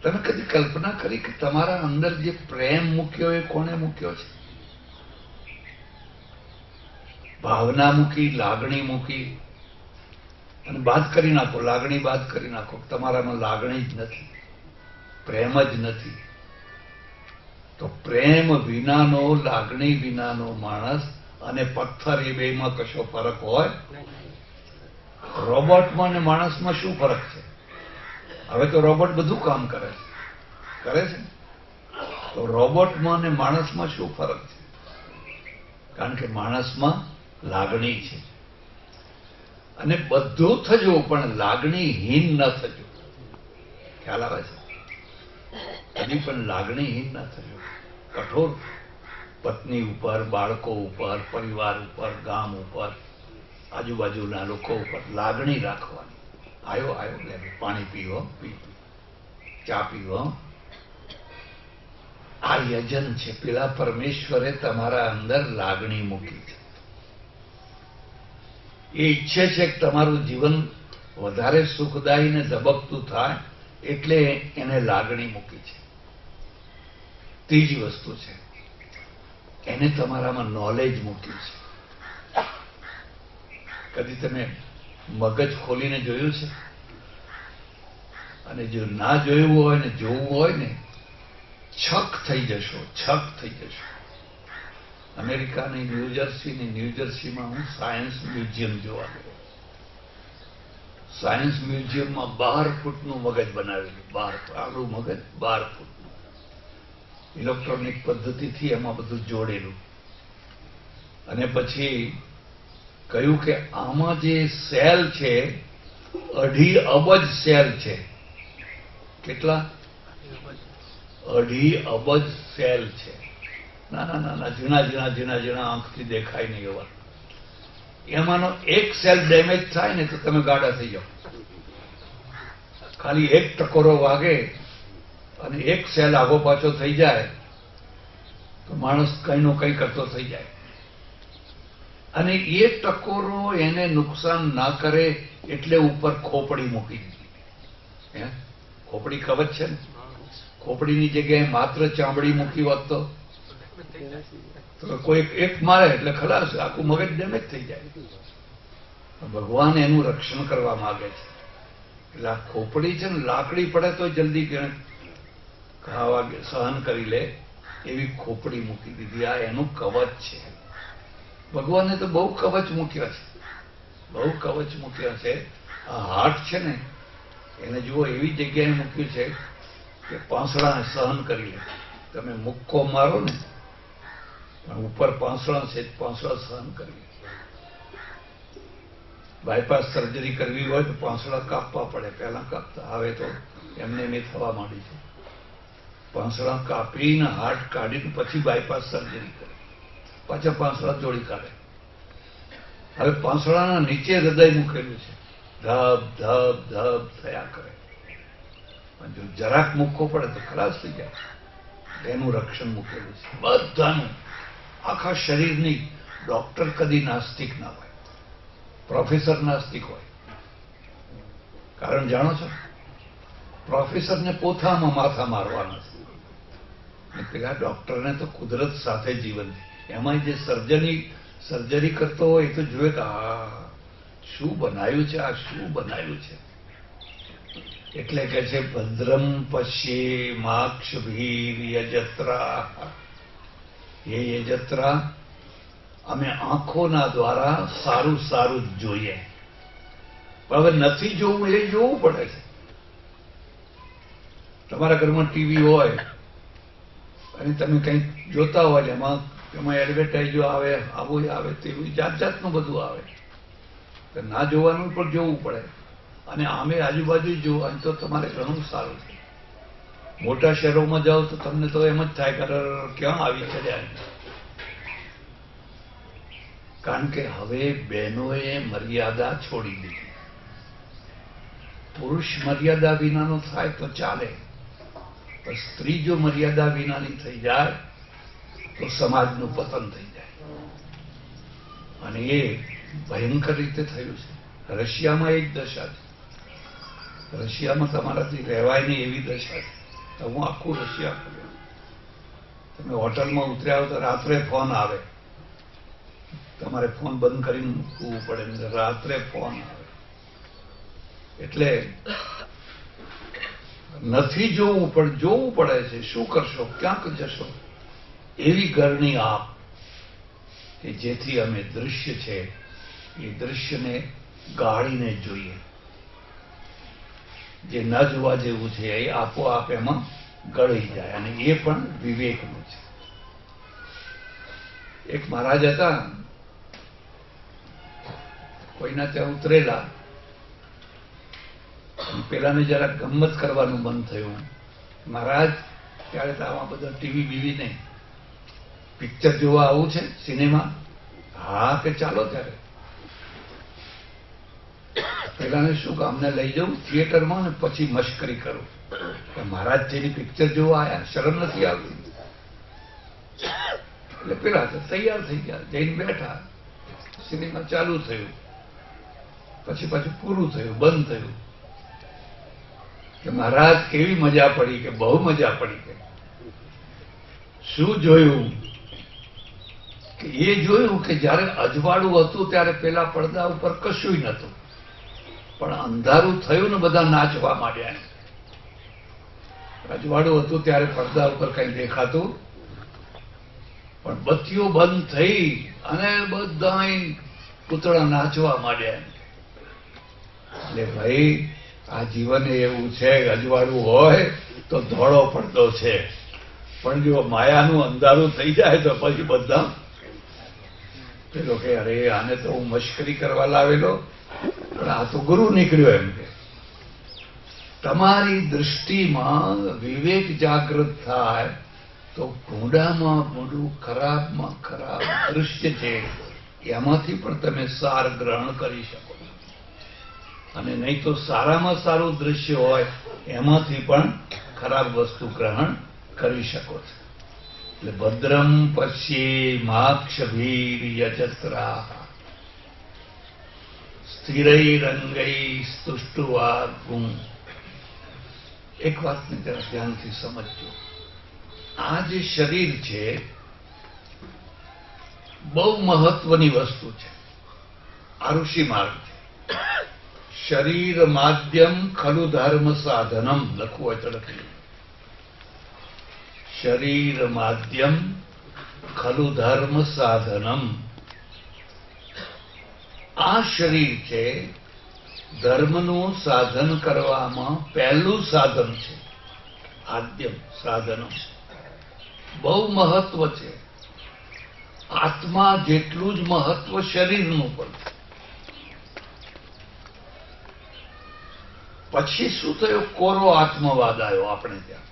તમે કદી કલ્પના કરી કે તમારા અંદર જે પ્રેમ મૂક્યો એ કોણે મૂક્યો છે? ભાવના મૂકી, લાગણી મૂકી અને બાદ કરી નાખો, લાગણી બાદ કરી નાખો. તમારામાં લાગણી જ નથી, પ્રેમ જ નથી. તો પ્રેમ વિનાનો, લાગણી વિનાનો માણસ અને પથ્થર એ બેમાં કશો ફરક હોય? રોબોટમાં અને માણસમાં શું ફરક છે? હવે તો રોબોટ બધું કામ કરે છે. તો રોબોટમાં અને માણસમાં શું ફરક છે? કારણ કે માણસમાં લાગણી છે. અને બધું થજો પણ લાગણીહીન ન થજો. ખ્યાલ આવે છે? કદી પણ લાગણીહીન ન થજો. કઠોર પત્ની ઉપર, બાળકો ઉપર, પરિવાર ઉપર, ગામ ઉપર, આજુબાજુના લોકો ઉપર લાગણી રાખવાની. આયો લે પાણી પીવો, ચા પીવો. આ યજન છે. પેલા પરમેશ્વરે તમારા અંદર લાગણી મૂકી છે. એ ઈચ્છે છે કે તમારું જીવન વધારે સુખદાયી ને ધબકતું થાય એટલે એને લાગણી મૂકી છે. ત્રીજી વસ્તુ છે, એને તમારામાં નોલેજ મૂક્યું છે. કદી તમે મગજ ખોલીને જોયું છે? અને જો ના જોયું હોય ને જોવું હોય ને, છક થઈ જશો. અમેરિકાની ન્યૂજર્સીમાં હું સાયન્સ મ્યુઝિયમ જોવા ગયો. સાયન્સ મ્યુઝિયમમાં 12 ફૂટનું મગજ બનાવેલું. આપણું મગજ 12 ફૂટનું, ઇલેક્ટ્રોનિક પદ્ધતિથી એમાં બધું જોડેલું. અને પછી કહ્યું કે આમાં જે સેલ છે 2.5 અબજ સેલ છે. કેટલા? 2.5 અબજ સેલ છે. નાના ઝીણા આંખથી દેખાય નહીં એવા. એમાંનો એક સેલ ડેમેજ થાય ને તો તમે ગાડા થઈ જાઓ. ખાલી એક ટકોરો વાગે અને એક સેલ આગો પાછો થઈ જાય તો માણસ કઈનો કઈ કરતો થઈ જાય. અને એ ટકોરો એને નુકસાન ના કરે એટલે ઉપર ખોપડી મૂકી દીધી. ખોપડી કવચ છે ને, ખોપડીની જગ્યાએ માત્ર ચામડી મૂકી હોત તો કોઈ એક મારે એટલે ખલાસ, આખું મગજ ડેમેજ થઈ જાય. ભગવાન એનું રક્ષણ કરવા માંગે છે. એટલે આ ખોપડી છે ને, લાકડી પડે તો જલ્દી ખાવા સહન કરી લે એવી ખોપડી મૂકી દીધી. આ એનું કવચ છે. ભગવાને તો બહુ કવચ મૂક્યા છે. આ હાર્ટ છે ને એને જુઓ એવી જગ્યાએ મૂક્યું છે કે પાંસળાને સહન કરી લે. તમે મુક્કો મારો ને ઉપર પાંસળા છે, પાંસળા સહન કરી લે. બાયપાસ સર્જરી કરવી હોય તો પાંસળા કાપવા પડે. પહેલા કાપતા, હવે તો એમને થવા માંડી છે. પાંસળા કાપીને હાર્ટ કાઢીને પછી બાયપાસ સર્જરી કરે, પાછા પાંસળા જોડી કાઢે. હવે પાંસળાના નીચે હૃદય મૂકેલું છે. ધબ ધબ ધબ થયા કરે. પણ જો જરાક મૂકવો પડે તો ખલાસ થઈ જાય. એનું રક્ષણ મૂકેલું છે બધાનું, આખા શરીરની. ડોક્ટર કદી નાસ્તિક ના હોય, પ્રોફેસર નાસ્તિક હોય. કારણ જાણો છો? પ્રોફેસરને પોતામાં માથા મારવાના છે. પેલા ડોક્ટરને તો કુદરત સાથે જીવન છે. એમાં જે સર્જરી કરતો હોય એ તો જોયે કે આ શું બનાવ્યું છે, આ શું બનાવ્યું છે. એટલે કે છે ભદ્રમ પશ્યે માક્ષભીર યજત્રા. એ યજત્રા અમે આંખોના દ્વારા સારું સારું જ જોઈએ. પણ હવે નથી જોવું એ જોવું પડે છે. તમારા ઘરમાં ટીવી હોય અને તમે કંઈક જોતા હોય એમાં એડવર્ટાઇઝો આવે, આવું આવે, તેવું જાત જાતનું બધું આવે. ના જોવાનું પણ જોવું પડે. અને આમે આજુબાજુ જોવાનું તો તમારે ઘણું સારું છે. મોટા શહેરોમાં જાઓ તો તમને તો એમ જ થાય કે ક્યાં આવી ચડ્યા. કારણ કે હવે બહેનોએ મર્યાદા છોડી દીધી. પુરુષ મર્યાદા વિનાનો થાય તો ચાલે, પણ સ્ત્રી જો મર્યાદા વિનાની થઈ જાય તો સમાજનું પતન થઈ જાય. અને એ ભયંકર રીતે થયું છે. રશિયામાં એ જ દશા છે. રશિયામાં તમારાથી રહેવાય નહીં એવી દશા છે. તો હું આખું રશિયા ફર્યો. તમે હોટલમાં ઉતર્યા હો તો રાત્રે ફોન આવે, તમારે ફોન બંધ કરીને મૂકવું પડે, રાત્રે ફોન આવે. એટલે નથી જોવું પણ જોવું પડે છે. શું કરશો, ક્યાંક જશો. એવી ઘરની આપ કે જેથી અમે દૃશ્ય છે એ દૃશ્યને ગાળીને જોઈએ. જે ન જોવા જેવું છે એ આપોઆપ એમાં ગળી જાય, અને એ પણ વિવેકનું છે. એક મહારાજ હતા, કોઈના ત્યાં ઉતરેલા. પેલાને જરા ગમત કરવાનું મન થયું. મહારાજ, ત્યારે તો આમાં બધા ટીવી બીવી નહીં, પિક્ચર જોવા આવું છે સિનેમા? હા કે ચાલો. ત્યારે પેલાને શું કે અમને લઈ જવું થિયેટરમાં ને પછી મશ્કરી કરું કે મહારાજ જેની પિક્ચર જોવા આયા, શરમ નથી આવતી. એટલે પેલા તો તૈયાર થઈ ગયા, જઈને બેઠા. સિનેમા ચાલુ થયું, પછી પાછું પૂરું થયું, બંધ થયું. કે મહારાજ કેવી મજા પડી? કે બહુ મજા પડી. કે શું જોયું? કે એ જોયું કે જયારે અજવાળું હતું ત્યારે પેલા પડદા ઉપર કશું નતું, પણ અંધારું થયું ને બધા નાચવા માંડ્યા. અજવાળું હતું ત્યારે પડદા ઉપર કઈ દેખાતું, પણ બત્તીઓ બંધ થઈ અને બધા પૂતળા નાચવા માંડ્યા. એટલે ભાઈ, આ જીવન એવું છે, અજવાળું હોય તો ધોળો પડદો છે, પણ જો માયાનું અંધારું થઈ જાય તો પછી બધા પેલો કે અરે આને તો હું મશ્કરી કરવા લાવેલો, પણ આ તો ગુરુ નીકળ્યો. એમ કે તમારી દૃષ્ટિમાં વિવેક જાગૃત થાય તો ભૂંડામાં ભૂંડું, ખરાબમાં ખરાબ દૃશ્ય છે એમાંથી પણ તમે સાર ગ્રહણ કરી શકો. અને નહીં તો સારામાં સારું દૃશ્ય હોય એમાંથી પણ ખરાબ વસ્તુ ગ્રહણ કરી શકો છો. એટલે ભદ્રમ પશ્યેમાક્ષભીર યજત્રા સ્થિરૈરંગૈ સ્તુષ્ટુવાગું. એક વાતને જરા ધ્યાનથી સમજજો. આ જે શરીર છે બહુ મહત્વની વસ્તુ છે. આ ઋષિ માર્ગ છે. શરીર માધ્યમ ખલુ ધર્મ સાધનમ લખવું હોય તો લખી. શરીર માધ્યમ ખલુ ધર્મ સાધનમ. આ શરીર છે ધર્મનું સાધન કરવામાં પહેલું સાધન છે. આદ્યમ સાધનમ બહુ મહત્વ છે. આત્મા જેટલું જ મહત્વ શરીરનું પણ. પછી શું થયું? કોરો આત્મવાદ આવ્યો આપણે ત્યાં.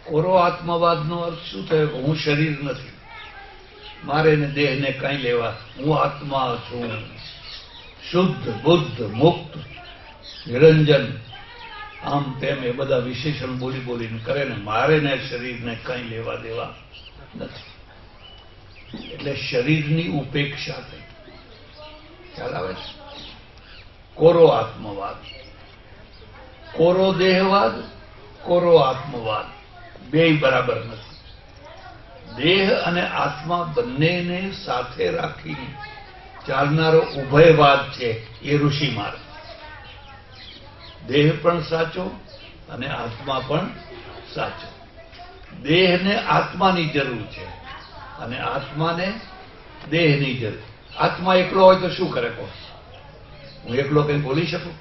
કોરો આત્મવાદનો અર્થ શું થયો? હું શરીર નથી, મારે ને દેહને કઈ લેવા, હું આત્મા છું, શુદ્ધ બુદ્ધ મુક્ત નિરંજન, આમ તેમ એ બધા વિશેષણ બોલી બોલીને કરે ને મારે ને શરીરને કઈ લેવા દેવા નથી. એટલે શરીરની ઉપેક્ષા થઈ. ખ્યાલ આવે છે? કોરો આત્મવાદ, કોરો દેહવાદ, કોરો આત્મવાદ બેય બરાબર નથી. દેહ અને આત્મા બંનેને સાથે રાખી ચાલનારો ઉભયવાદ છે એ ઋષિ માર્ગ. દેહ પણ સાચો અને આત્મા પણ સાચો. દેહને આત્માની જરૂર છે અને આત્માને દેહની જરૂર. આત્મા એકલો હોય તો શું કરે? કહો, હું એકલો કઈ બોલી શકું?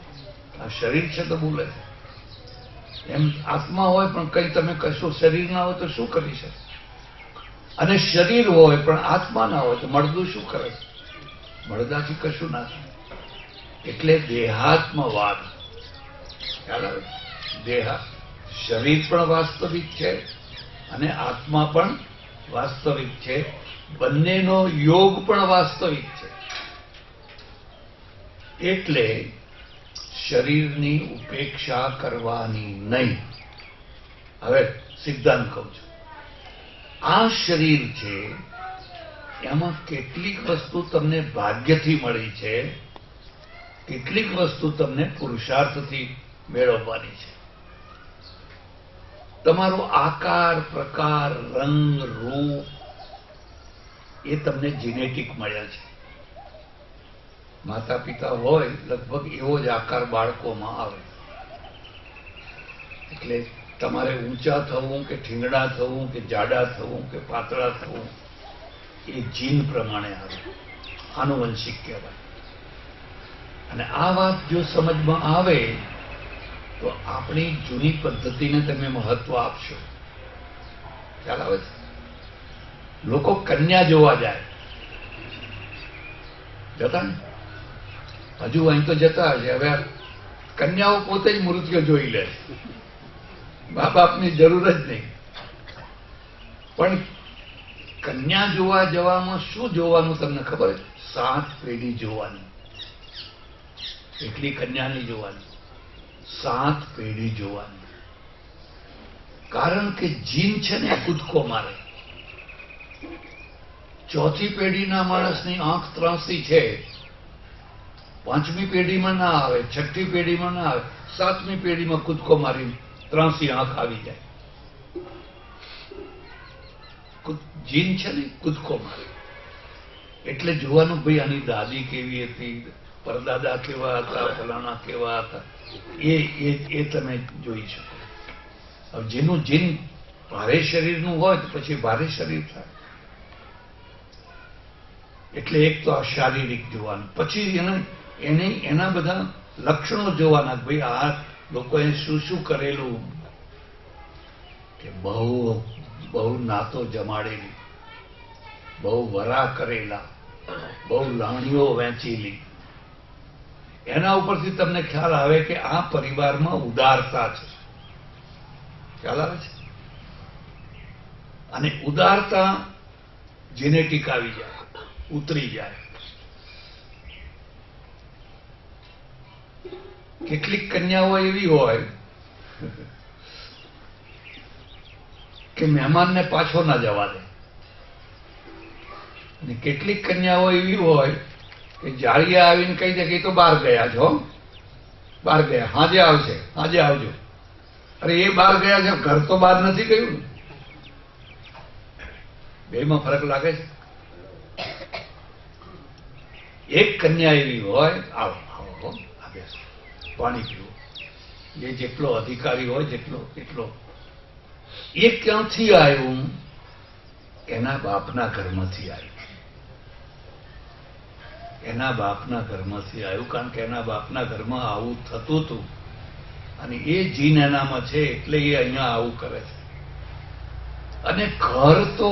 આ શરીર છે તો બોલે છે. એમ આત્મા હોય પણ કઈ તમે કશો શરીર ના હોય તો શું કરી શકે? અને શરીર હોય પણ આત્મા ના હોય તો મળદું શું કરે? મળદાથી કશું ના થાય. એટલે દેહાત્મવાદ. ખ્યાલ આવે? દેહા શરીર પણ વાસ્તવિક છે અને આત્મા પણ વાસ્તવિક છે. બંનેનો યોગ પણ વાસ્તવિક છે. એટલે શરીરની ઉપેક્ષા કરવાની નહીં. હવે સિદ્ધાંત કહું છું. આ શરીર છે એમાં કેટલીક વસ્તુ તમને ભાગ્યથી મળી છે, કેટલીક વસ્તુ તમને પુરુષાર્થથી મેળવવાની છે. તમારો આકાર, પ્રકાર, રંગ, રૂપ એ તમને જીનેટિક મળ્યા છે. માતા પિતા હોય લગભગ એવો જ આકાર બાળકોમાં આવે. એટલે તમારે ઊંચા થવું કે ઠીંગડા થવું કે જાડા થવું કે પાતળા થવું એ જીન પ્રમાણે આવે, આનુવંશિક કહેવાય. અને આ વાત જો સમજમાં આવે તો આપણી જૂની પદ્ધતિને તમે મહત્વ આપશો. ખ્યાલ આવે છે? લોકો કન્યા જોવા જાય, જતા ને હજુ અહીં તો જતા હશે. હવે કન્યાઓ પોતે જ મૃત્યુ જોઈ લે, મા બાપની જરૂર જ નહીં. પણ કન્યા જોવા જવામાં શું જોવાનું તમને ખબર છે? 7 પેઢી જોવાની. એટલી કન્યા નહીં જોવાની, 7 પેઢી જોવાની. કારણ કે જીન છે ને કૂદકો મારે. 4થી પેઢીના માણસની આંખ ત્રાંસી છે, 5મી પેઢીમાં ના આવે, 6ઠી પેઢીમાં ના આવે, 7મી પેઢીમાં કૂદકો મારી ત્રાંસી આંખ આવી જાય. જીન છે ને કૂદકો મારે. એટલે જોવાનું ભાઈ આની દાદી કેવી હતી, પરદાદા કેવા હતા, ફલાણા કેવા હતા, એ તમે જોઈ શકો. હવે જેનું જીન ભારે શરીરનું હોય તો પછી ભારે શરીર થાય. એટલે એક તો આ શારીરિક જોવાનું, પછી એના બધા લક્ષણો જોવાના. ભાઈ આ લોકોએ શું શું કરેલું, કે બહુ નાતો જમાડેલી, બહુ વરા કરેલા, બહુ લાણીઓ વહેંચેલી. એના ઉપરથી તમને ખ્યાલ આવે કે આ પરિવારમાં ઉદારતા છે. ખ્યાલ આવે છે? અને ઉદારતા જેનેટિક આવી જાય, ઉતરી જાય. કેટલીક કન્યાઓ એવી હોય કે મહેમાનને પાછો ના જવા દે, અને કેટલીક કન્યાઓ એવી હોય કે જાળીયા આવીને કહી દે કે તો બહાર ગયા છો, બહાર ગયા, હાજે આવશે, હાજે આવજો. અરે એ બહાર ગયા છે, ઘર તો બહાર નથી ગયું ને. બેમાં ફરક લાગે છે. એક કન્યા એવી હોય, આવો આવો આવે, પાણી પીવું, એ જેટલો અધિકારી હોય એટલો. એ ક્યાંથી આવ્યું? એના બાપના ઘરમાંથી આવ્યું. એના બાપના ઘરમાંથી આવ્યું. કારણ કે એના બાપના ઘરમાં આવું થતું હતું અને એ જીન એનામાં છે, એટલે એ અહીંયા આવું કરે છે. અને ઘર તો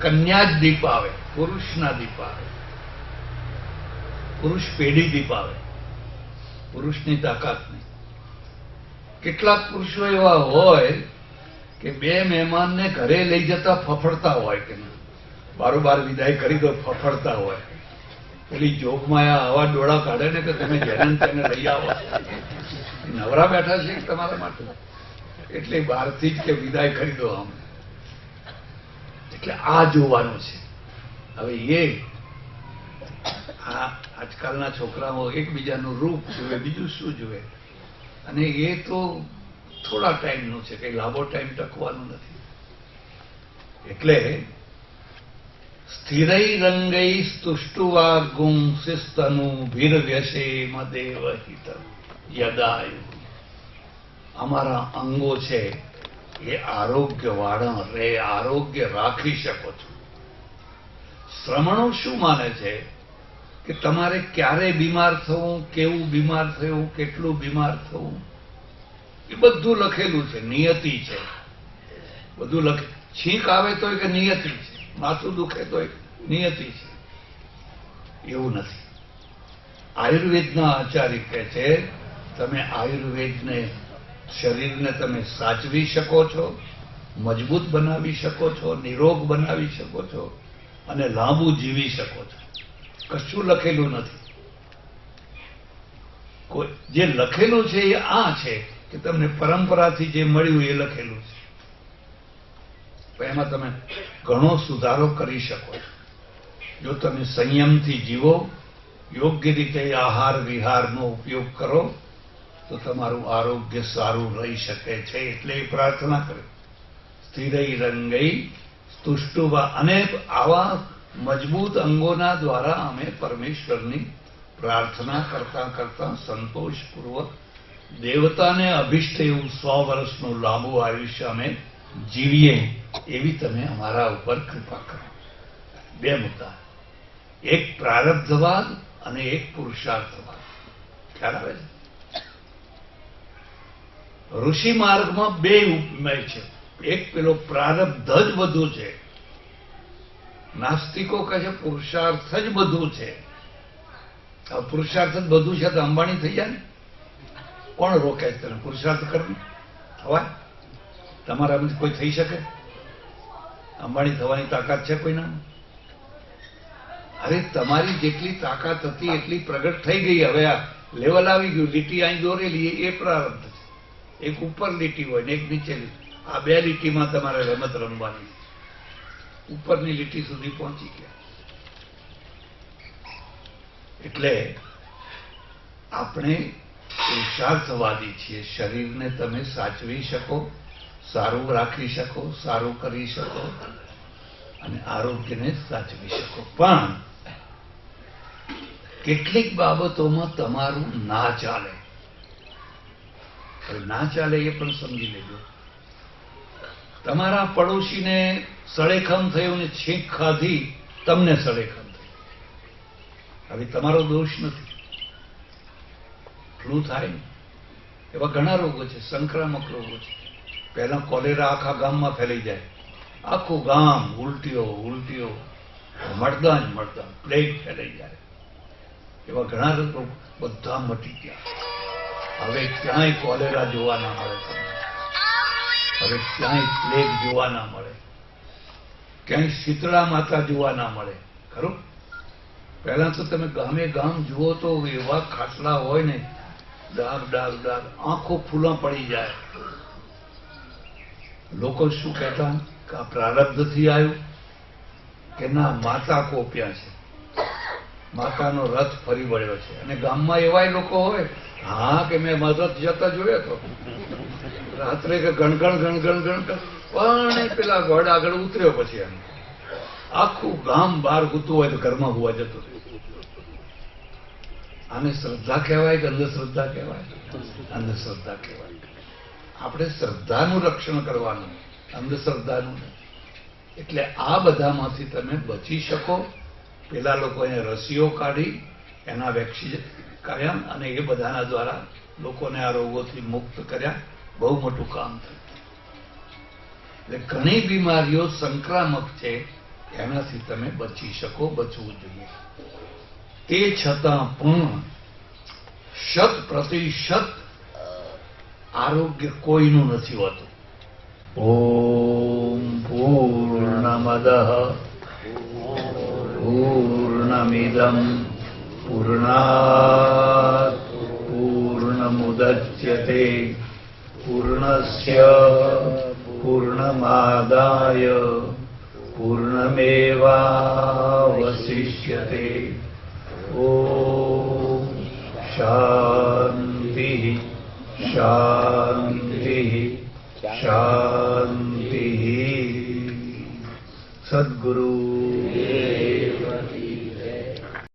કન્યા જ દીપ આવે, પુરુષના દીપ આવે. પુરુષ પેઢી દીપ આવે, પુરુષની તાકાત નહીં. કેટલાક પુરુષો એવા હોય કે 2 મહેમાનને ઘરે લઈ જતા ફફડતા હોય, કે બારોબાર વિદાય કરી દો, ફફડતા હોય. પેલી જોગમાં આવા ડોળા કાઢે ને કે તમે જેને તેને લઈ આવો, નવરા બેઠા છે તમારા માટે, એટલે બહારથી જ કે વિદાય કરી દો આમ. એટલે આ જોવાનું છે. હવે આજકાલના છોકરાઓ એકબીજાનું રૂપ જુએ, બીજું શું જુએ? અને એ તો થોડા ટાઈમનું છે, કઈ લાંબો ટાઈમ ટકવાનું નથી. એટલે સ્થિરૈ રંગૈ સ્તુષ્ટુવા ગું શિસ્તનુ ભીરવ્યસેમ દેવહિત યદાયુ. અમારા અંગો છે એ આરોગ્ય વાળા રે, આરોગ્ય રાખી શકો છો. શ્રમણો શું માને છે કે તમારે ક્યારે બીમાર થવું, કેવું બીમાર થવું, કેટલું બીમાર થવું, એ બધું લખેલું છે, નિયતિ છે. બધું છીંક આવે તો કે નિયતિ છે, માથું દુખે તો નિયતિ છે. એવું નથી. આયુર્વેદના આચાર્ય કહે છે તમે આયુર્વેદને શરીરને તમે સાચવી શકો છો, મજબૂત બનાવી શકો છો, નિરોગ બનાવી શકો છો અને લાંબુ જીવી શકો છો. કશું લખેલું નથી. કોઈ જે લખેલું છે એ આ છે કે તમને પરંપરાથી જે મળ્યું એ લખેલું છે. પણ એમાં તમે ઘણો સુધારો કરી શકો છો જો તમે સંયમથી જીવો, યોગ્ય રીતે આહાર વિહારનો ઉપયોગ કરો તો તમારું આરોગ્ય સારું રહી શકે છે. એટલે એ પ્રાર્થના કરે સ્થિરૈરંગૈ તુષ્ટુવા. અને આવા મજબૂત અંગોના દ્વારા અમે પરમેશ્વરની પ્રાર્થના કરતા કરતા સંતોષપૂર્વક દેવતાને અભિષ્ટ એવું 100 વર્ષનું લાંબુ આયુષ્ય અમે જીવીએ એવી તમે અમારા ઉપર કૃપા કરો. 2 મુદ્દા, એક પ્રારબ્ધવાદ અને એક પુરુષાર્થવાદ. ખ્યાલ આવે છે? ઋષિ માર્ગમાં 2 ઉપમેય છે. એક પેલો પ્રારબ્ધ જ બધું છે. નાસ્તિકો કહે છે પુરુષાર્થ જ બધું છે. પુરુષાર્થ જ બધું છે તો અંબાણી થઈ જાય ને? કોણ રોકે છે તને પુરુષાર્થ કરવું? થવાય? તમારા કોઈ થઈ શકે? અંબાણી થવાની તાકાત છે કોઈના? અરે તમારી જેટલી તાકાત હતી એટલી પ્રગટ થઈ ગઈ. હવે આ લેવલ આવી ગયું. લીટી અહીં દોરેલી એ પ્રારબ્ધ છે. એક ઉપર લીટી હોય ને એક નીચે લીટી. આ 2 લીટીમાં તમારે રમત રમવાની. ઉપરની લીટી સુધી પહોંચી ગયા. એટલે આપણે પુરુષાર્થવાદી છીએ. શરીરને તમે સાચવી શકો, સારું રાખી શકો, સારું કરી શકો અને આરોગ્યને સાચવી શકો. પણ કેટલીક બાબતોમાં તમારું ના ચાલે. ના ચાલે એ પણ સમજી લેજો. તમારા પડોશીને સળેખમ થયું ને છીંક ખાધી, તમને સળેખમ થઈ. હવે તમારો દોષ નથી. ફ્લૂ થાય ને એવા ઘણા રોગો છે, સંક્રામક રોગો છે. પહેલા કોલેરા આખા ગામમાં ફેલાઈ જાય. આખું ગામ ઉલટીઓ ઉલટીઓ, મળદા જ મળદા, પ્લેગ ફેલાઈ જાય. એવા ઘણા રોગો બધા મટી ગયા. હવે ક્યાંય કોલેરા જોવા ના મળે તમને. હવે ક્યાંય પ્લેગ જોવા ના મળે. ક્યાંય શીતળા માતા જોવા ના મળે. ખરું? પહેલા તો તમે ગામે ગામ જુઓ તો એવા ખાટલા હોય ને, ડાગ ડાગ ડાગ, આંખો ફૂલા પડી જાય. લોકો શું કહેતા કે આ પ્રારબ્ધથી આવ્યું કે ના માતા કોપ્યા છે, માતાનો રથ ફરી વળ્યો છે. અને ગામમાં એવાય લોકો હોય, હા કે મેં રથ જતા જોયો તો રાત્રે કે ગણગણ ગણગણ ગણગણ, પણ પેલા ગોળ આગળ ઉતર્યો પછી એમ આખું ગામ બહાર ગુતું હોય તો ઘરમાં હોવા જતું. આને શ્રદ્ધા કહેવાય કે અંધશ્રદ્ધા કહેવાય? અંધશ્રદ્ધા કહેવાય. આપણે શ્રદ્ધાનું રક્ષણ કરવાનું, અંધશ્રદ્ધાનું નહીં. એટલે આ બધામાંથી તમે બચી શકો. પેલા લોકો એને રસીઓ કાઢી એના વેક્સિન કર્યા અને એ બધાના દ્વારા લોકોને આ રોગોથી મુક્ત કર્યા. બહુ મોટું કામ થયું. એટલે ઘણી બીમારીઓ સંક્રામક છે, એનાથી તમે બચી શકો, બચવું જોઈએ. તે છતાં પણ 100% આરોગ્ય કોઈનું નથી હોતું. ઓમ પૂર્ણમદઃ પૂર્ણમિદં પૂર્ણાત પૂર્ણમુદચ્યતે પૂર્ણસ્ય પૂર્ણમાદાય પૂર્ણમેવાવશિષ્યતે. ઓમ શાંતિ શાંતિ શાંતિ. સદ્ગુરુ